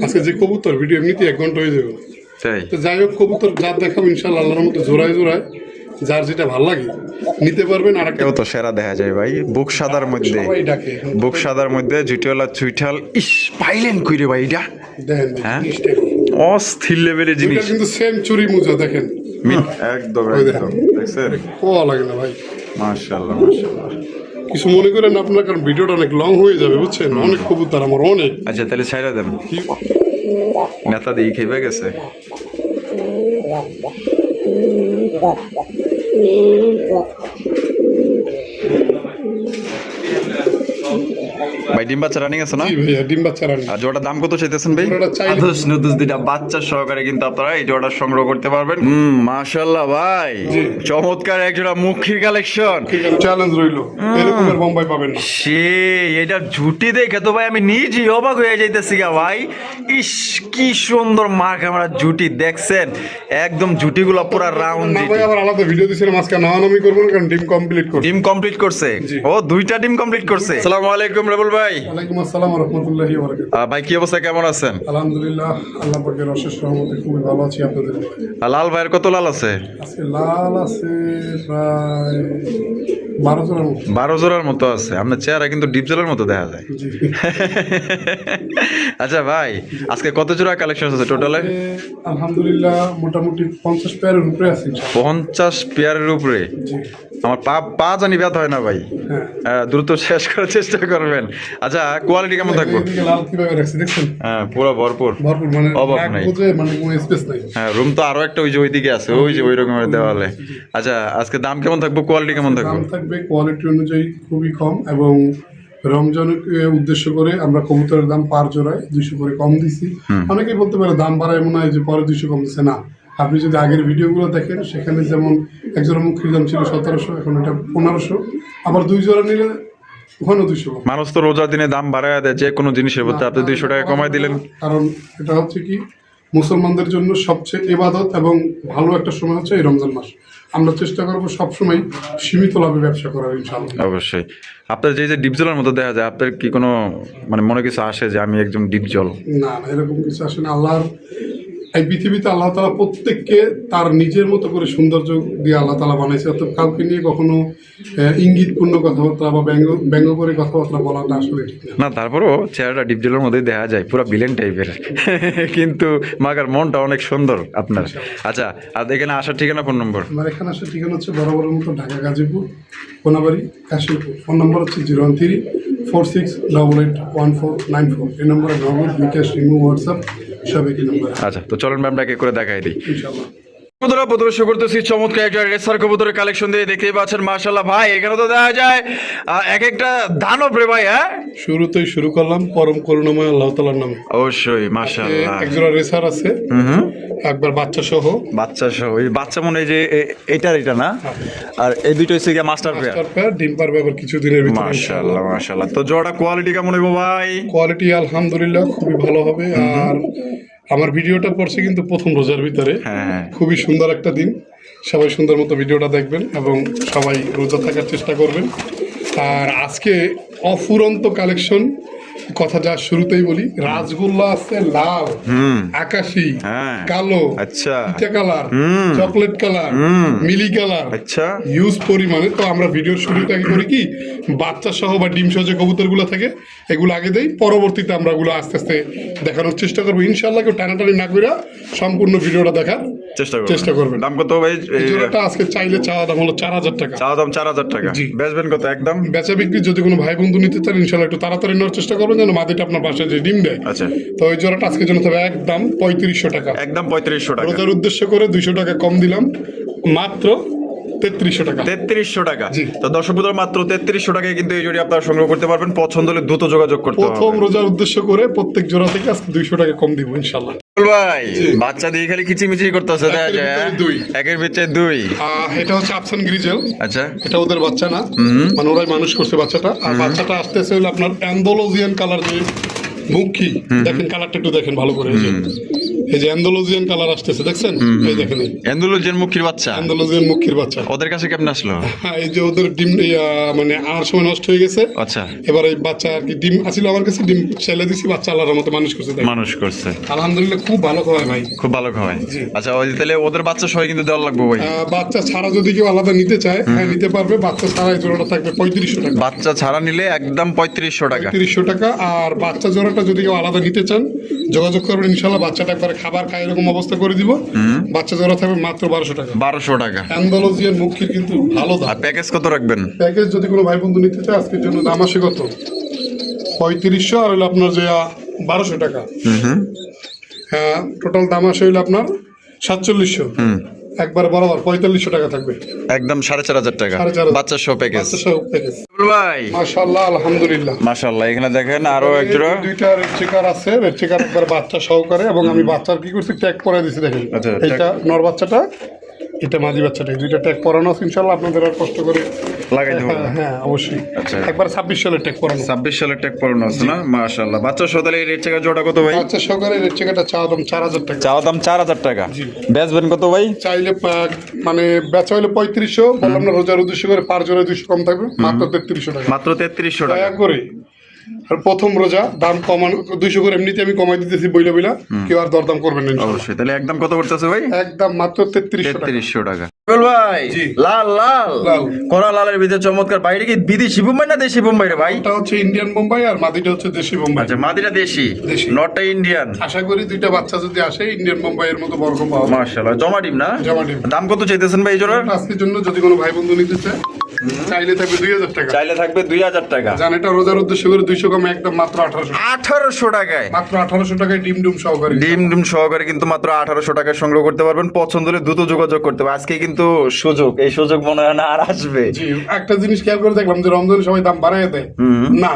আজকে যে কবুতর ভিডিও এমনিতে 1 ঘন্টা হয়ে যাবে। তাই তো যাই হোক, কবুতর জাত দেখাবো ইনশাআল্লাহ আল্লাহর মতো জোড়ায় জোড়ায়, যার যেটা ভালো লাগে নিতে পারবেন। আর একটা কেউ তো সেরা দেখা যায় ভাই, বুক সাদার মধ্যে, সবাই ডাকে বুক সাদার মধ্যে জুটিওয়ালা চুইঠাল। ইস পাইলেন কই রে ভাই এটা, দেখেন হ্যাঁ জিনিসটা কি। অস্থির লেভেলের এটা জিনিস কিন্তু সেঞ্চুরি মোজা দেখেন, একদম ওই দেখেন। একদম দেখছেন, কোয়া লাগে না ভাই, মাশাআল্লাহ মাশাআল্লাহ। কিছু মনে করেন আপনার, কারণ ভিডিওটা অনেক লং হয়ে যাবে বুঝছেন, অনেক কবুতর আমার অনেক। আচ্ছা তাহলে ছাইরা দেন, নেতা দিয়ে খেয়ে গেছে। ভাই ডিম বাচ্চা রানিং আছে না? জি ভাইয়া, ডিম বাচ্চা রানি। আর জোড়াটার দাম কত চাইতেছেন ভাই? জোড়াটা চাইলে- আদর্শ নতুন দুইটা বাচ্চা সহকারে কিন্তু আপনারা এই জোড়াটা সংগ্রহ করতে পারবেন। মাশাআল্লাহ ভাই, চমৎকার এক জোড়া মুখির কালেকশন। চ্যালেঞ্জ রইলো, এরকমের বোম্বাই পাবেন না। সে এটা ঝুটি দেখে তো ভাই আমি নিজেই অবাক হয়ে যাইতেছি গা ভাই। ইস কি সুন্দর মার ক্যামেরা ঝুটি দেখছেন, একদম ঝুটিগুলো পুরো রাউন্ড। না ভাই, আবার আলাদা ভিডিও দিছিলাম আজকে, নামানামি করবো না কারণ ডিম কমপ্লিট করছি। ডিম কমপ্লিট করছে, ও দুইটা ডিম কমপ্লিট করছে। আসসালামু আলাইকুম রাবুল ভাই। ওয়ালাইকুম আসসালাম ওয়া রাহমাতুল্লাহি ওয়া বারাকাতুহু। ভাই কি অবস্থা, কেমন আছেন? আলহামদুলিল্লাহ, আল্লাহ পাকের অশেষ রহমতে খুবই ভালো আছি। আপনাদের লাল ভাইয়ের কত লাল আছে? আজকে লাল আছে প্রায় 12 জনের মতো। 12 জোড়ার মতো আছে। আপনার চেহারা কিন্তু ডিপ জলের মতো দেখা যায়। জি। আচ্ছা ভাই, আজকে কত জোড়া কালেকশন আছে টোটালে? আলহামদুলিল্লাহ মোটামুটি 50 পেয়ারের উপরে আছে ইনশাআল্লাহ। 50 পেয়ারের উপরে। জি। আমার পা জানি ব্যথা হয় না ভাই, দ্রুত শেষ করার চেষ্টা করবেন। আচ্ছা কোয়ালিটি কেমন থাকবে? এদিকে লাল কিভাবে রাখছি দেখছেন? হ্যাঁ পুরো ভরপুর, ভরপুর, মানে অভাব রাখ নাই। বুঝে, মানে কোনো স্পেস নাই। হ্যাঁ রুম তো আরো একটা ওই যে ওইদিকে আছে, ওই যে ওই রকমের দেওয়ালে। আচ্ছা আজকে দাম কেমন থাকবে, কোয়ালিটি কেমন থাকবে? দাম থাকবে কোয়ালিটি অনুযায়ী খুবই কম, এবং রমজানকে উদ্দেশ্য করে আমরা কবুতরের দাম পার জোড়ায় 200 করে কম দিছি। অনেকেই বলতে পারে দাম বাড়ায় মনে হয় যে পরে 200 কম দিচ্ছে, না। আপনি যদি আগের ভিডিওগুলো দেখেন, সেখানে যেমন এক জোড়া মুখির দাম ছিল 1700, এখন এটা 1500, আবার 2 জোড়া নিলে ওখানে 200 কম। মানুষ তো রোজার দিনে দাম বাড়ায় দেয় যে কোনো জিনিসের প্রতি, আপনি 200 টাকা কমাই দিলেন। কারণ এটা হচ্ছে কি, মুসলমানদের জন্য সবচেয়ে ইবাদত এবং ভালো একটা সময় হচ্ছে এই রমজান মাস। আমরা চেষ্টা করবো সবসময় সীমিত লাভে ব্যবসা করার ইনশাআল্লাহ। অবশ্যই। আপনার যে ডিপ জলের মতো দেখা যায়, আপনার কি কোনো মানে মনে কিছু আসে যে আমি একদম ডিপ জল? না না, এরকম কিছু আসে না। আল্লাহর এই পৃথিবীতে আল্লাহ তাআলা প্রত্যেককে তার নিজের মতো করে সৌন্দর্য দিয়ে আল্লাহ তাআলা বানাইছে। অর্থাৎ কাউকে নিয়ে কখনো ইঙ্গিতপূর্ণ কথাবার্তা বা ব্যঙ্গ করে কথাবার্তা বলাটা আসলে ঠিক না। না তারপরও চেহারাটা ডিপ জলের মধ্যেই দেখা যায়, পুরো ভিলেন টাইপের, কিন্তু মাগার মনটা অনেক সুন্দর আপনার। আচ্ছা আর এখানে আসার ঠিকানা, ফোন নম্বর? আমার এখানে আসার ঠিকানা হচ্ছে বরাবরের মতো ঢাকা গাজীপুর, কোনাবাড়ি, কাশিমপুর। ফোন নম্বর হচ্ছে 01346881494। এই নম্বরে নগদ, বিকাশ, ইমো, হোয়াটসঅ্যাপ সব একই নম্বর। আচ্ছা তো চলুন আমরা একে করে দেখাই দিই। ইনশাআল্লাহ। কবুতর প্রদর্শন করতেছি চমৎকার একটা রেসার কবুতরের কালেকশন দিয়ে, দেখতেই পাচ্ছেন মাশাআল্লাহ ভাই। এখানে তো দেখা যায় এক একটা দানব রে ভাই। হ্যাঁ শুরুতেই শুরু করলাম পরম করুণাময় আল্লাহ তাআলার নামে। অবশ্যই মাশাআল্লাহ। একজোড়া রেসার আছে, একবার বাচ্চা সহ। বাচ্চা সহ, এই বাচ্চা মনে হয় যে এটা না, আর এই দুটো হচ্ছে গিয়ে মাস্টার পেয়ার। মাস্টার পেয়ার, ডিম পারবে আবার কিছুদিনের ভিতরে। মাশাআল্লাহ মাশাআল্লাহ। তো জোড়া কোয়ালিটি কেমন হইব ভাই? কোয়ালিটি আলহামদুলিল্লাহ খুবই ভালো হবে। আর আমার ভিডিওটা পড়ছে কিন্তু প্রথম রোজার ভিতরে, হ্যাঁ খুবই সুন্দর একটা দিন। সবাই সুন্দর মতো ভিডিওটা দেখবেন এবং সবাই রোজা থাকার চেষ্টা করবেন। আর আজকে অফুরন্ত কালেকশন, কথা যা শুরুতেই বলি, রাসগোল্লা আছে লাল, আকাশি, কালো, আচ্ছা পিঠা কালার, চকলেট কালার, মিলি কালার, আচ্ছা ইউজ পরিমাণে। তো আমরা ভিডিওর শুরুতে আগে করি কি, বাচ্চা সহ বা ডিম সহ যে কবুতরগুলো থাকে এগুলো আগে দেই, পরবর্তীতে আমরা ওগুলো আস্তে আস্তে দেখানোর চেষ্টা করবো ইনশাআল্লাহ। কেউ টানাটানি না করে সম্পূর্ণ ভিডিওটা দেখার চেষ্টা করবেন। দাম কত ভাই? এই জোড়াটা আজকে চাইলে চাওয়া দাম হলো 4000 টাকা। চাওয়া দাম 4000 টাকা। বেচবেন কত? একদম বেচা বিক্রি যদি কোনো ভাই বন্ধু নিতে চান ইনশাআল্লাহ একটু তাড়াতাড়ি নেওয়ার চেষ্টা করবেন, যেন মাদিটা আপনার বাসায় যে ডিম দেয়। আচ্ছা তো ওই জোড়াটা আজকের জন্য তবে একদম 3500 টাকা। একদম 3500 টাকা। রোজার উদ্দেশ্য করে 200 টাকা কম দিলাম, মাত্র 3300 টাকা। 3300 টাকা। জি। তো দর্শক বন্ধুরা মাত্র 3300 টাকায় কিন্তু এই জোড়ি আপনারা সংগ্রহ করতে পারবেন। পছন্দ হলে দ্রুত যোগাযোগ করতে হবে। প্রথম রোজার উদ্দেশ্য করে প্রত্যেক জোড়া থেকে আজকে 200 টাকা কম দিব ইনশাআল্লাহ। ভাই বাচ্চা দিয়ে খালি কিচিমিচি করতেছে, দেখা যায় একের ভিতরে দুই। এটা হচ্ছে আফসান গ্রিজেল। আচ্ছা এটা ওদের বাচ্চা না, মানে ওরাই মানুষ করছে বাচ্চাটা। আর বাচ্চাটা আসতেছে হলো আপনার অ্যান্ডোলোজিয়ান কালার, যে মুখী দেখেন, কালারটা একটু দেখেন ভালো করে। এই যে অ্যান্ডালুজিয়ান কালার আসতেছে দেখছেন, এই দেখেন এন্দুলুজের মুখির বাচ্চা, অ্যান্ডালুজিয়ান মুখির বাচ্চা। ওদের কাছে কেমন আসলো? হ্যাঁ, এই যে ওদের ডিম মানে আর সময় নষ্ট হয়ে গেছে। আচ্ছা, এবার এই বাচ্চা আর কি ডিম আসলে আমার কাছে, ডিম ছেলে দিছি, বাচ্চা আল্লাহর মতো মানুষ করছে দেখেন। মানুষ করছে, আলহামদুলিল্লাহ খুব ভালো খাওয়ায় ভাই, খুব ভালো খাওয়ায়। জি। আচ্ছা, ওই তাহলে ওদের বাচ্চা সবাই কিন্তু দেওয়া লাগবে ভাই। বাচ্চা ছাড়া যদি কেউ আলাদা নিতে চায়, হ্যাঁ নিতে পারবে। বাচ্চা ছাড়া এই জোড়াটা থাকবে 3500 টাকা। বাচ্চা ছাড়া নিলে একদম 3500 টাকা। 3500 টাকা। আর বাচ্চা জোড়াটা যদি কেউ আলাদা নিতে চান, যোগাযোগ করবেন, ইনশাল্লাহ বাচ্চাটা একবার খাবার খায় এরকম অবস্থা করে দিব। বাচ্চা জোড়া থাকবে মাত্র 1200 টাকা। 1200 টাকা। অ্যান্ডালুজিয়ান মুখির কিন্তু ভালো দাম। আর প্যাকেজ কত রাখবেন? প্যাকেজ যদি কোনো ভাই বন্ধু নিতে চায়, আজকের জন্য দাম আসে কত, 3500, আর হলো আপনার যে 1200 টাকা। হ্যাঁ, টোটাল দাম আসে হইলো আপনার 4700। একবার বরাবর 4500 টাকা থাকবে, একদম 4500 টাকা 4500 বাচ্চা সহ প্যাকেজ। বাচ্চা সহ প্যাকেজ ভাই মাশাআল্লাহ, আলহামদুলিল্লাহ। মাশাআল্লাহ, এখানে দেখেন আরো এক জোড়া দুইটা রেড চেকার আছে, রেড চেকার একবার বাচ্চা সহকারে, এবং আমি বাচ্চার কি করছি, ট্যাগ পরাই দিছি দেখেন। আচ্ছা, এটা নর বাচ্চাটা, এটা মাদি বাচ্চাটা, এই দুইটা ট্যাগ পরানো আছে। ইনশাআল্লাহ আপনাদের আর কষ্ট করে লাগাই দেবো। হ্যাঁ, হ্যাঁ অবশ্যই। আচ্ছা। একবার 26 সালের ট্যাগ পরানো। 26 সালের ট্যাগ পরানো আছে না? মাশাআল্লাহ। বাচ্চা সহ তাহলে এই রেড চেকার জোড়া কত ভাই? বাচ্চা সহকারে রেড চেকারটা চাওয়া দাম 4000 টাকা। চাওয়া দাম 4000 টাকা। জি। বেচবেন কত ভাই? চাইলে মানে বেচা হলে 3500, বললাম না রোজার উদ্দেশ্য করে পার জোড়ায় 200 কম থাকবে, মাত্র 3300 টাকা। মাত্র 3300 টাকা দয়া করে। আর প্রথম রোজা দাম কমানো 200 করে, এমনিতে আমি কমাই দিতেছি বইলা বইলা, কেউ আর দরদাম করবেন না ইনশাআল্লাহ। অবশ্যই। তাহলে একদম কত করতেছে ভাই? একদম মাত্র 3300 টাকা। 3300 টাকা। ভাই জি। লাল লাল লাল। কড়া লালের ভিতরে চমৎকার। বাইরে কি বিদেশি বোম্বাই না দেশি বোম্বাই রে ভাই? এটা হচ্ছে ইন্ডিয়ান বোম্বাই, আর মাদিটা হচ্ছে দেশি বোম্বাই। আচ্ছা, মাদিটা দেশি, দেশি। নটটা ইন্ডিয়ান। আশা করি দুইটা বাচ্চা যদি আসে, ইন্ডিয়ান বোম্বাইয়ের মতো বড় কম পাওয়া যাবে। মাশাআল্লাহ, জমা ডিম না? জমা ডিম। দাম কত চাইতেছেন ভাই এই জোড়ার? আজকের জন্য যদি কোনো ভাই বন্ধু নিতে চায়, চাইলে থাকবে 2000 টাকা। চাইলে থাকবে 2000 টাকা। জান, এটা রোজার উদ্দেশ্য করে 200 কম, একদম মাত্র 1800। 1800 টাকায় মাত্র 1800 টাকায় ডিম ডুম সহকারে। ডিম সহকারে কিন্তু মাত্র 1800 টাকায় সংগ্রহ করতে পারবেন। পছন্দ হলে দ্রুত যোগাযোগ করতে হবে। আজকে কিন্তু সুযোগ, এই সুযোগ মনে হয় না আর আসবে। জি, একটা জিনিস খেয়াল করে দেখলাম যে রমজানের সময় দাম বাড়ায় দেয় না,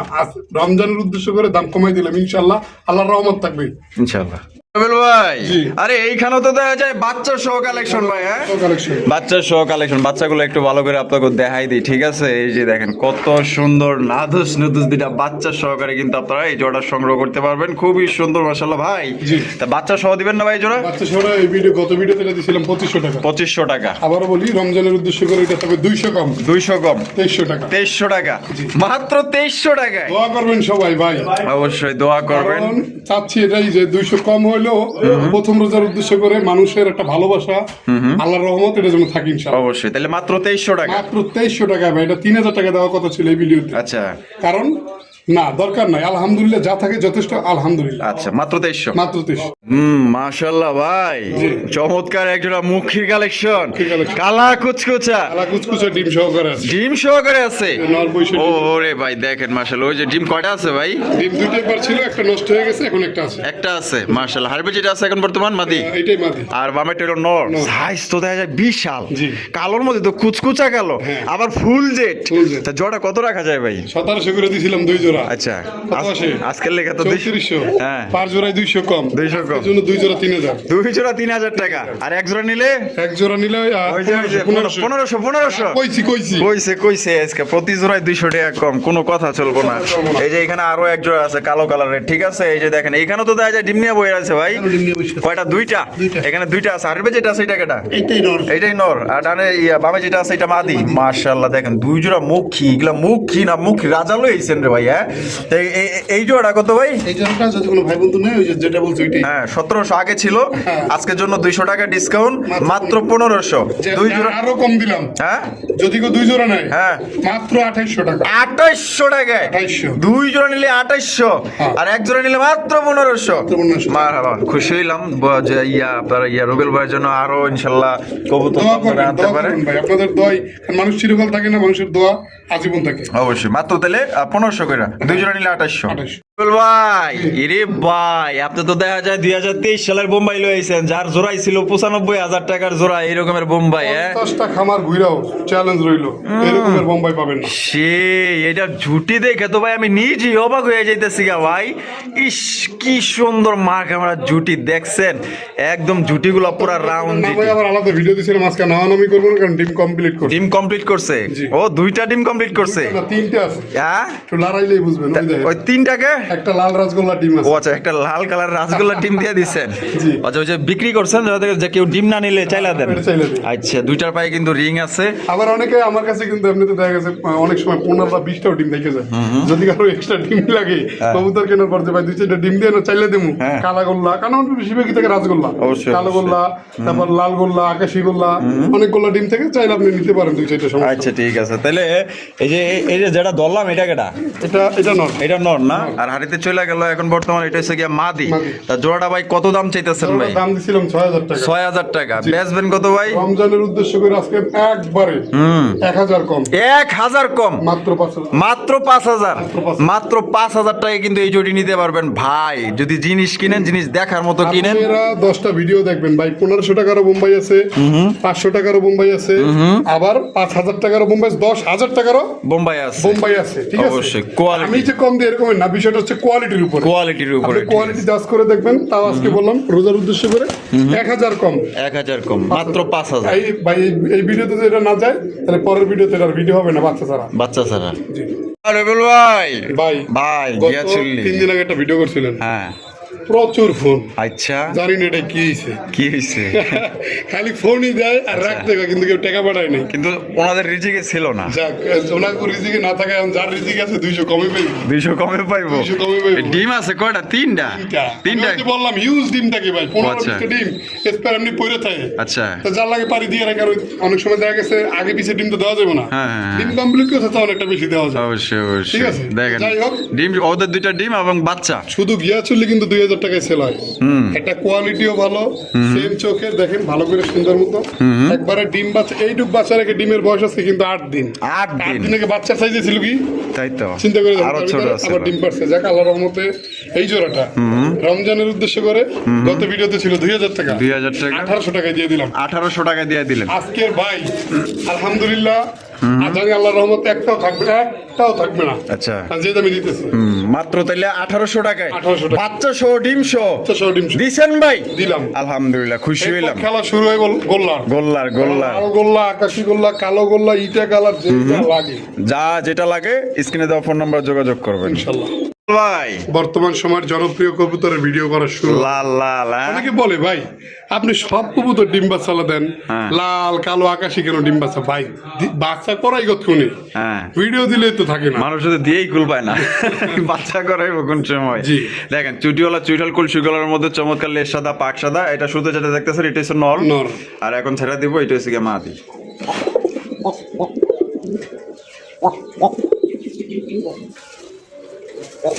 রমজানের উদ্দেশ্য করে দাম কমাই দিলাম। ইনশাআল্লাহ আল্লাহর রহমত থাকবে ইনশাআল্লাহ। ভাই জি। আরে এইখানেও তো দেখা যায় বাচ্চা সহ কালেকশন ভাই। হ্যাঁ, কালেকশন। বাচ্চা সহ কালেকশন। বাচ্চাগুলো একটু ভালো করে আপনাকে দেখাই দিই, ঠিক আছে? এই যে দেখেন কত সুন্দর নাদুস নুদুস দুইটা বাচ্চা সহকারে কিন্তু আপনারা এই জোড়া সংগ্রহ করতে পারবেন। খুবই সুন্দর মাশাআল্লাহ ভাই। জি। তা বাচ্চা সহ দিবেন না ভাই জোড়া? বাচ্চা সহ এই গত ভিডিওতে এটা দিছিলাম 2500 টাকা। 2500 টাকা। আবারও বলি, রমজানের উদ্দেশ্য করে এটা তবে 200 কম, 200 কম, 2300 টাকা। 2300 টাকা। মাত্র 2300 টাকায়। দোয়া করবেন সবাই ভাই, অবশ্যই দোয়া করবেন। কারণ চাচ্ছি এটাই যে 200 কম হইলেও প্রথম রোজার উদ্দেশ্য করে মানুষের একটা ভালোবাসা, আল্লাহর রহমত, এটা যেন থাকে ইনশাআল্লাহ। অবশ্যই। তাহলে মাত্র 2300 টাকা। মাত্র 2300 টাকা ভাই, এটা 3000 টাকা দেওয়ার কথা ছিল এই ভিডিওতে। আচ্ছা কারণ না, দরকার নাই, আলহামদুলিল্লাহ যা থাকে যথেষ্ট, আলহামদুলিল্লাহ। আচ্ছা, মাত্র 2300। মাত্র 2300। মাশাআল্লাহ ভাই, চমৎকার একজোড়া মুখির কালেকশন। মুখির collection। কালা কুচকুচা, আলা কুচকুচে ডিম সহকারে আছে। ডিম সহকারে আছে। নর বৈশাখ ওরে ভাই দেখেন মাশাআল্লাহ, ওই যে ডিম কয়টা আছে ভাই? ডিম দুটো একবার ছিল, একটা নষ্ট হয়ে গেছে, এখন একটা আছে। একটা আছে মাশাআল্লাহ। হারবে যেটা আছে এখন বর্তমান মাদি, এইটাই মাদি। আর বামেটা হলো নর। সাইজ তো দেখা যায় বিশাল। জি। কালোর মধ্যে তো কুচকুচা কালো, হ্যাঁ। আবার ফুল জেট। Full jet। তা জোড়া কত রাখা যায় ভাই? 1700 করে দিছিলাম 2 জোড়া। আচ্ছা, কত আসে? আজকের লেখা তো 3400। হ্যাঁ, পার জোড়ায় 200 কম। 200 কম। এর জন্য 2 জোড়া 3000। 2 জোড়া 3000 টাকা, আর এক জোড়া নিলে এক জোড়া নিলে ওই যে 1500 কইছে আজকে প্রতি জোড়ায় 200 টাকা কম, কোনো কথা চলবো না। এই যে এখানে আরো এক জোড়া আছে কালো কালারের, ঠিক আছে? এই যে দেখেন এইখানে তো দেখা যায় ডিম নিয়ে বয়ে আছে ভাই। কয়টা? দুইটা। এখানে দুইটা আছে। আরবে যেটা আছে এটা কেটা? এইটাই নর। আর ডানে বামে যেটা আছে এটা মাদি। মাশাআল্লাহ দেখেন দুই জোড়া মুখী, এগুলা মুখী না মুখী রাজা লইছেন রে ভাই। হ্যাঁ, তো এই জোড়া কত ভাই? এই জোড়াটা যদি কোনো ভাই বন্ধু নেয়, ওই যে যেটা বলছো ওইটাই। হ্যাঁ, 1700 আগে ছিল, আজকের জন্য 200 টাকা ডিসকাউন্ট, মাত্র 1500। দুই জোড়া আরো কম দিলাম। হ্যাঁ, যদি কেউ 2 জোড়া নেয়, হ্যাঁ, মাত্র 2800 টাকা। 2800 টাকায় 2800। দুই জোড়া নিলে 2800, হ্যাঁ। আর এক জোড়া নিলে মাত্র 1500। 1500। মারহাবা, খুশি হইলাম যে আপনারা রুবেল ভাইয়ের জন্য আরো ইনশাল্লাহ কবুতর দোয়া আপনারা করবেন, আনতে দোয়া পারেন। করবেন ভাই, আপনাদের দোয়াই। মানুষ চিরকাল থাকে না, মানুষের দোয়া আজীবন থাকে। অবশ্যই। মাত্র তাহলে 1500 করে, দুই জোড়া নিলে 2800। 2800। রুবেল ভাই, ইরে ভাই, আপনি তো দেখা যায় 2023 সালের বোম্বাই লইছেন, যার জোড়াই ছিল 95,000 টাকার জোড়া, এই রকমের বোম্বাই। হ্যাঁ, 50টা খামার ঘুরাও চ্যালেঞ্জ রইলো, এরকমের বোম্বাই পাবেন না। সে এটা ঝুটি দেখে তো ভাই আমি নিজেই অবাক হয়ে যাইতেছি গা ভাই। ইস, কি সুন্দর মার্ক আমরা ঝুটি দেখছেন, একদম ঝুটিগুলো পুরো রাউন্ড। নামে আবার আলাদা ভিডিও দিছিলাম, আজকে নামানামি করবো না, কারণ টিম কমপ্লিট করছে। টিম কমপ্লিট করছে? জি। ও, 2টা টিম কমপ্লিট করছে। না, 3টে আছে। হ্যাঁ, একটু লড়াইলেই বুঝবেন। ওই দেখেন। ওই 3টাকে একটা লাল রাজগোল্লা ডিম ও আছে। আচ্ছা, একটা লাল কালার রাসগোল্লা ডিম দিয়ে দিচ্ছেন। জি। আচ্ছা, ওই যে বিক্রি করছেন যাতে যে কেউ ডিম না নিলে চাইলা দেন। এটা চাইলে দিই। আচ্ছা, দুইটার পায়ে কিন্তু রিং আছে। আবার অনেকে আমার কাছে কিন্তু এমনিতে দেখা গেছে অনেক সময় 15 বা 20টাও ডিম দেখে যায়। যদি কারো এক্সট্রা ডিম লাগে কবুতর কেনার পর যে ভাই 2-4টা ডিম দিয়ে না চাইলে দেবো, হ্যাঁ। কালা গোল্লা, কারণ বেশিরভাগই থাকে রাজগোল্লা, অবশ্যই, কালো গোল্লা, তারপর লাল গোল্লা, আকাশি গোল্লা, অনেক গোল্লা ডিম থেকে চাইলে আপনি নিতে পারেন 2-4টা সমস্যা। আচ্ছা ঠিক আছে, তাহলে এই যে যেটা ধরলাম এটা কেটা? এটা নয়। এটা নর না? আর হাড়িতে চলে গেল এখন বর্তমানে এটা হচ্ছে গিয়া মাদি। মাদি। তা জোড়াটা ভাই কত দাম চাইতেছেন ভাই? দাম দিছিলাম 6000 টাকা। 6000 টাকা। বেচবেন কত ভাই? রমজানের উদ্দেশ্য করে আজকে একবারে 1000 কম, 1000 কম, মাত্র 5000। মাত্র 5000, মাত্র 5000 মাত্র 5000 টাকা কিন্তু এই জোড়ি নিতে পারবেন ভাই। যদি জিনিস কিনেন, জিনিস দেখার মতো কিনেন। আপনারা 10টা ভিডিও দেখবেন ভাই, 1500 টাকারও বোম্বাই আছে, 500 টাকারও বোম্বাই আছে, আবার 5000 টাকারও বোম্বাই, 10,000 টাকারও বোম্বাই আছে। বোম্বাই আছে, ঠিক আছে? অবশ্যই, quality। আমি যে কম দিই এরকম না, বিষয়টা হচ্ছে কোয়ালিটির উপরে। কোয়ালিটির উপরে। আপনি কোয়ালিটি জাজ করে দেখবেন। তাও আজকে বললাম রোজার উদ্দেশ্য করে 1000 কম, 1000 কম, মাত্র 5000। এই ভাই এই ভিডিওতে যদি এটা না যায় তাহলে পরের ভিডিওতে এটার ভিডিও হবে না, বাচ্চা ছাড়া। বাচ্চা ছাড়া। জি আরে বল ভাই, ভাই, ভাই গত গিয়াছিলি? 3 দিন আগে একটা ভিডিও করছিলেন, হ্যাঁ। প্রচুর ফোন। আচ্ছা, জানি না এটা কি হয়েছে, কি হয়েছে? খালি ফোনই দেয় আর রাখতে হয়, কিন্তু কেউ টাকা পাঠায় নাই। কিন্তু ওনাদের রিজিকে ছিল না। যাক, ওনার রিজিকে না থাকে, এখন যার রিজিক আছে 200 কমে পাইব। 200 কমে পাইবো। 200 কমে পাইবো। এই ডিম আছে কয়টা? তিনটা। তিনটা। আমি ওই যে বললাম হিউজ ডিমটাকে ভাই, 15 আচ্ছা। 20টা ডিম স্পেয়ার এমনি পড়ে থাকে। আচ্ছা, তো যার লাগে পারি দিয়ে রাখার, অনেক সময় দেখা গেছে আগে পিছে ডিম তো দেওয়া যাবে না। হ্যাঁ, হ্যাঁ, ডিম কমপ্লিট করতে তো অনেকটা বেশি দেওয়া যায়। অবশ্যই অবশ্যই। ঠিক আছে, দেখেন যাই হোক। ডিম, ওদের দুইটা ডিম এবং বাচ্চা। শুধু গিয়া চললে কিন্তু 2000 টাকায় সেল হয়। একটা কোয়ালিটিও ভালো, সেম চোখে দেখেন ভালো করে সুন্দর মতো একবারে ডিম বাচ্চা। এইটুক বাচ্চা রেখে ডিমের বয়স আছে কিন্তু 8 দিন। 8 8 দিন। দিন আগে বাচ্চার সাইজে ছিল কি তাই তো, চিন্তা করে দেখেন, আরো তার ছোট ভিতরে আছে। আবার ডিম পারছে। যাক, আল্লাহর রহমতে এই জোড়াটা রমজানের উদ্দেশ্য করে গত ভিডিওতে ছিল 2000 টাকা, 2000 টাকা, 1800 টাকায় দিয়ে দিলাম। 1800 টাকা দিয়ে দিলেন। আজকের ভাই আলহামদুলিল্লাহ, জানি আল্লাহর রহমতে একটাও থাকবে না। আচ্ছা, আর যে দামে দিতেছি মাত্র তাইলে 1800 টাকায় 1800 টাকা। বাচ্চা সহ ডিম সহ 400 ডিম দিছেন ভাই? দিলাম। আলহামদুলিল্লাহ, খুশি এরপর হইলাম। খেলা শুরু হয়ে গেল গোল্লার। গোল্লার লাল গোল্লা, আকাশি গোল্লা, কালো গোল্লা, ইটা কালার, যেটা লাগে যা যেটা লাগে স্ক্রিনে দেওয়া ফোন নাম্বার যোগাযোগ করবেন ইনশাল্লাহ। ভাই। বর্তমান সময়ের জনপ্রিয় কবুতরের ভিডিও করা শুরু। লাল লাল, হ্যাঁ? অনেকে বলে ভাই আপনি সব কবুতর ডিম বাচ্চা দেন, হ্যাঁ। লাল কালো আকাশি কেন ডিম বাচ্চা? ভাই বাচ্চা করাই গতক্ষণে, হ্যাঁ। ভিডিও দিলে তো থাকে না। মানুষ যদি দিয়েই কুল পায় না, বাচ্চা করে কোন সময়? জি। দেখেন চুটিওয়ালা চুইঠাল কুলসিগুলোর মধ্যে চমৎকার লেজ সাদা পাক সাদা। এটা শুধু যেটা দেখতেছেন এটা হচ্ছে নর। নর। আর এখন ছেড়ে দিব, এটা হচ্ছে গিয়ে মাদি।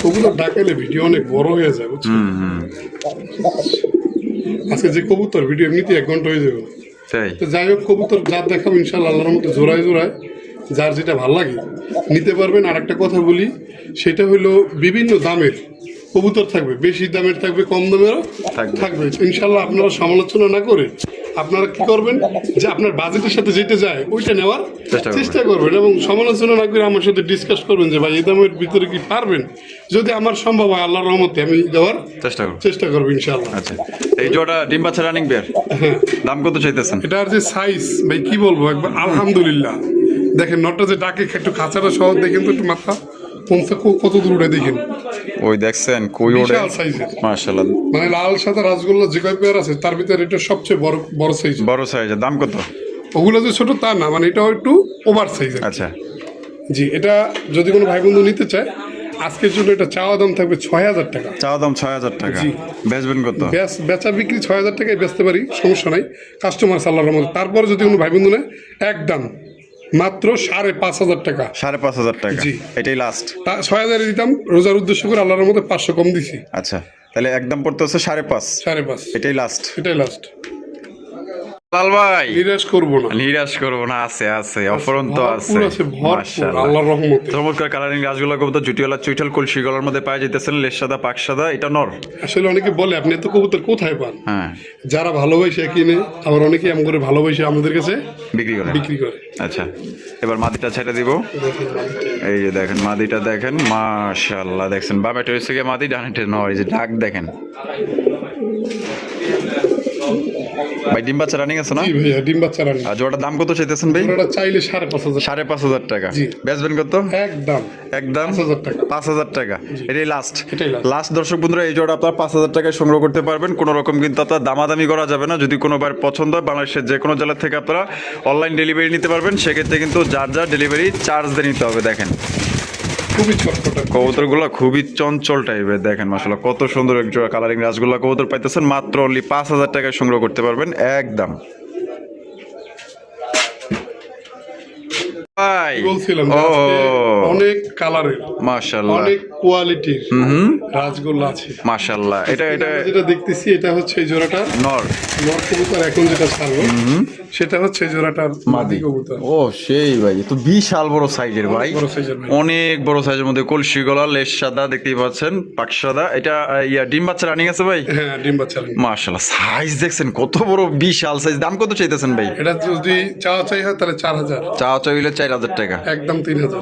কবুতর ডাকাইলে ভিডিও অনেক বড় হয়ে যায়, বুঝছেন? আজকে যে কবুতর ভিডিও এমনিতে 1 ঘন্টা হয়ে যাবে। তাই তো যাই হোক, কবুতর যা দেখাবো ইনশাল্লাহ আল্লাহর মতো জোড়ায় যার যেটা ভালো লাগে নিতে পারবেন। আর একটা কথা বলি, সেটা হলো বিভিন্ন দামের কবুতর থাকবে, বেশি দামের থাকবে, কম দামেরও থাকবে। ইনশাল্লাহ আপনারা সমালোচনা না করে আপনারা কি করবেন, যে আপনার বাজেটের সাথে যেটা যায় ওইটা নেওয়ার চেষ্টা করবেন, এবং সমালোচনা না করে আমার সাথে ডিসকাস করবেন যে ভাই এই দামের ভিতরে কি পারবেন। যদি আমার সম্ভব হয় আল্লাহর রহমতে আমি দেওয়ার চেষ্টা করবো ইনশাল্লাহ। আচ্ছা, এই জোড়া ডিম বাচ্চা রানিং বের দাম কত চাইতেছেন? এটার যে সাইজ ভাই কি বলবো, একবার আলহামদুলিল্লাহ। দেখেন নটটা যে ডাকে একটু খাঁচাটা সহ দেখেন তো, একটু মাথা কত দূর উঠে দেখেন। ওই দেখছেন কই ওড়ে, বিশাল সাইজের, মাশাআল্লাহ। মানে লাল সাদা রাসগোল্লা যে কয় পেয়ার আছে তার ভিতরে এটা সবচেয়ে বড় সাইজ। বড় সাইজের দাম কত? ওগুলো যে ছোট তা না, মানে এটাও একটু ওভার সাইজ। আচ্ছা, জি, এটা যদি কোনো ভাই বন্ধু নিতে চায় আজকের জন্য এটা চাওয়া দাম থাকবে 6000 টাকা। চাওয়া দাম 6000 টাকা। জি। বেচবেন কত? বেচা বিক্রি 6000 টাকায় বেচতে পারি, সমস্যা নাই, কাস্টমার আল্লাহর রহমতে। তারপরে যদি কোনো ভাই বন্ধু নেয় একদম মাত্র 5500 টাকা। 5500 টাকা, জি। এটাই লাস্ট। 6000 দিতাম, রোজার উদ্দেশ্য করে আল্লাহর মধ্যে 500 কম দিছি। আচ্ছা, তাহলে একদম পড়তে হচ্ছে 5.5। 5.5 এটাই লাস্ট। এটাই লাস্ট। লাল ভাই নিরাশ করবো না, নিরাশ করবো না, আছে অফরন্ত আছে, ভরপুর আল্লাহর রহমতে। চমৎকার কালারিং রাসগোল্লা কবুতর জুটিওয়ালা চুইঠাল কলসি গলার মধ্যে পাওয়া যেতেছেন, লেজ সাদা পাক সাদা। এটা নর। আসলে অনেকে বলে আপনি এত কবুতর কোথায় পান? হ্যাঁ, যারা ভালোবাসে কিনে, আবার অনেকে এমন করে ভালোবাসে আমাদের কাছে বিক্রি করে। আচ্ছা, এবার মাদিটা ছেড়ে দিব। এই যে দেখেন মাদিটা দেখেন, মাশাআল্লাহ। দেখছেন বামেটা হচ্ছে গিয়ে মাদি, ডানেটা নর। এই যে ডাক দেখেন, ভাই ডিম বাচ্চা রানিং আছে না? জি ভাইয়া ডিম বাচ্চা রানি। আর জোড়াটার দাম কত চাইতেছেন ভাই? ওটা চাইলে 5,500। 5,500 টাকা। জি। বেচবেন কত? একদম একদম 5,000 টাকা। 5,000 টাকা। এটাই লাস্ট। এটাই last। লাস্ট দর্শক বন্ধুরা, এই জোড়া আপনার 5,000 টাকায় সংগ্রহ করতে পারবেন। কোনো রকম কিন্তু আপনার দামাদামি করা যাবে না। যদি কোনো বার পছন্দ হয়, বাংলাদেশের যে কোনো জেলা থেকে আপনারা অনলাইন ডেলিভারি নিতে পারবেন। সেক্ষেত্রে কিন্তু যার যার ডেলিভারি চার্জ দিয়ে নিতে হবে। দেখেন খুবই ছটফটা। কবুতরগুলো খুবই চঞ্চল টাইপের। দেখেন মাশাআল্লাহ কত সুন্দর এক জোড়া কালারিং রাসগোল্লা কবুতর পাইতেছেন মাত্র অনলি 5,000 টাকায় সংগ্রহ করতে পারবেন একদম। ভাই বলছিলাম ও যে আজকে অনেক কালারের, মাশাআল্লাহ অনেক কোয়ালিটির রাজগোল্লা আছে। মাশাআল্লাহ। এটা আমরা যেটা দেখতেছি এটা হচ্ছে এই জোড়াটা নর নর কবুতর। এখন যেটা ছাড়বো সেটা হচ্ছে এই জোড়াটার মাদি কবুতর। ও সেই ভাই, তো বিশাল বড় সাইজের ভাই, বড় সাইজের ভাই। অনেক বড় সাইজের মধ্যে কলসি গলা, লেজ সাদা দেখতেই পাচ্ছেন, পাক সাদা। এটা ডিম বাচ্চা রানিং আছে ভাই? হ্যাঁ ডিম বাচ্চা রানি। মাশাআল্লাহ সাইজ দেখছেন কত বড়, বিশাল সাইজ। দাম কত চাইতেছেন ভাই? এটা যদি চাওয়া চাই হয় তাহলে 4,000। চাওয়া চাইলে 4,000 টাকা। একদম 3,000।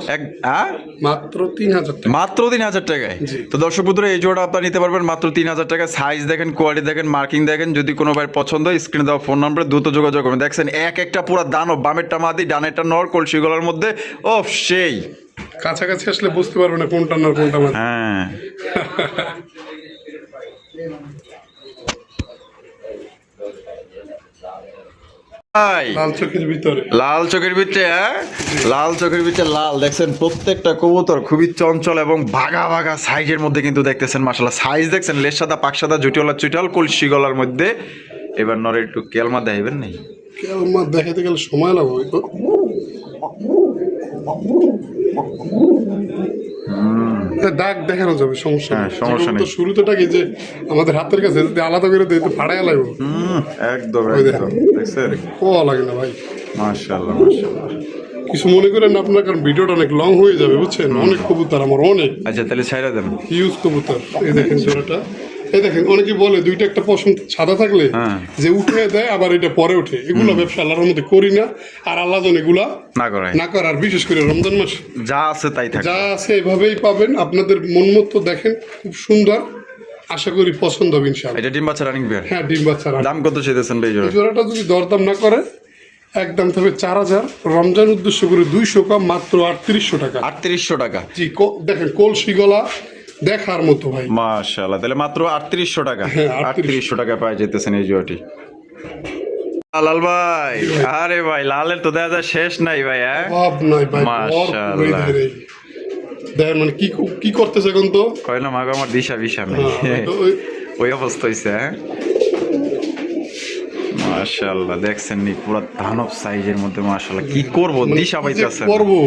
মাত্র 3,000 টাকা। মাত্র 3,000 টাকায়। জি। তো দর্শক বন্ধুরা এই জোড়া আপনারা নিতে পারবেন মাত্র 3,000 টাকায়। সাইজ দেখেন, কোয়ালিটি দেখেন, মার্কিং দেখেন। যদি কোনো ভাই পছন্দ হয় স্ক্রিনে দেওয়া ফোন নম্বরে দ্রুত যোগাযোগ করবেন। দেখছেন এক একটা পুরো দানব, বামেরটা মাদি, ডানেরটা নর, কলসি গলার মধ্যে। ও সেই কাছাকাছি আসলে বুঝতে পারবে না কোনটা নর কোনটা মাদি। হ্যাঁ ভাই লাল চোখের ভিতরে। লাল চোখের ভিতরে, হ্যাঁ লাল চোখের ভিতরে লাল। দেখছেন প্রত্যেকটা কবুতর খুবই চঞ্চল এবং ভাগা ভাগা সাইজের মধ্যে কিন্তু দেখতেছেন মাশাআল্লাহ। সাইজ দেখছেন, লেজ সাদা, পাক সাদা, জুটিওয়ালা চুইটাল, কলসি গলার মধ্যে। এবার নরে একটু কেলমা দেখাইবেন নাই? কেলমা দেখাতে গেলে সময় লাগবে তো। দাগ দেখানো যাবে, সমস্যা হ্যাঁ, নেই। সমস্যা যেমন নেই। তো শুরুতেটাকে যে আমাদের হাতের কাছে যদি আলাদা করে দিই তো ফাড়ায় লাগবে। একদম ওই একদম দেখছেন কোয়া লাগে না ভাই। মাশাআল্লাহ মাশাআল্লাহ। কিছু মনে করেন না আপনার, কারণ ভিডিওটা অনেক লং হয়ে যাবে বুঝছেন। অনেক কবুতর আমার, অনেক আচ্ছা তাহলে ছাইরা দেন। হিউজ কবুতর। এই দেখেন জোড়াটা, এই দেখেন অনেকে বলে দুইটা একটা পছন্দ সাদা থাকলে হ্যাঁ। যে উঠে দেয় আবার এটা পরে ওঠে। এগুলো ব্যবসা আল্লাহর মধ্যে করি না, আর আল্লাহ জানে এগুলা না করাই, না করার। বিশেষ করে রমজান মাস যা আছে তাই থাকে। যা আছে এভাবেই পাবেন। আপনাদের মন মতো দেখেন, খুব সুন্দর। আশা করি পছন্দ হবে ইনশাআল্লাহ। এটা ডিম বাচ্চা রানিং বের। হ্যাঁ ডিম বাচ্চা রানি। দাম কত চাইতেছেন ভাই জোড়া? এই জোড়াটা যদি দরদাম না করে একদম তবে 4,000। রমজান উদ্দেশ্য করে 200 কম, মাত্র 3,800 টাকা। 3,800 টাকা। জি দেখেন কলসি গলা দেখার মতো ভাই। মাশাআল্লাহ, তাহলে মাত্র 3,800 টাকা। হ্যাঁ, 3,800 টাকা পাই যেতেছেন এই জোড়াটি। লাল ভাই, আরে ভাই লালের তো দেখা যায় শেষ নাই ভাই। হ্যাঁ ভাব নাই ভাই। মাশাআল্লাহ। দেখেন মানে কি করতেছে এখন তো কইলাম আগে আমার দিশা বিশা নেই, ওই অবস্থা হইছে। হ্যাঁ মাশাআল্লাহ, দেখছেন নি পুরো দানব সাইজের মধ্যে। মাশাআল্লাহ কি করব, দিশা পাইতেছে করবো।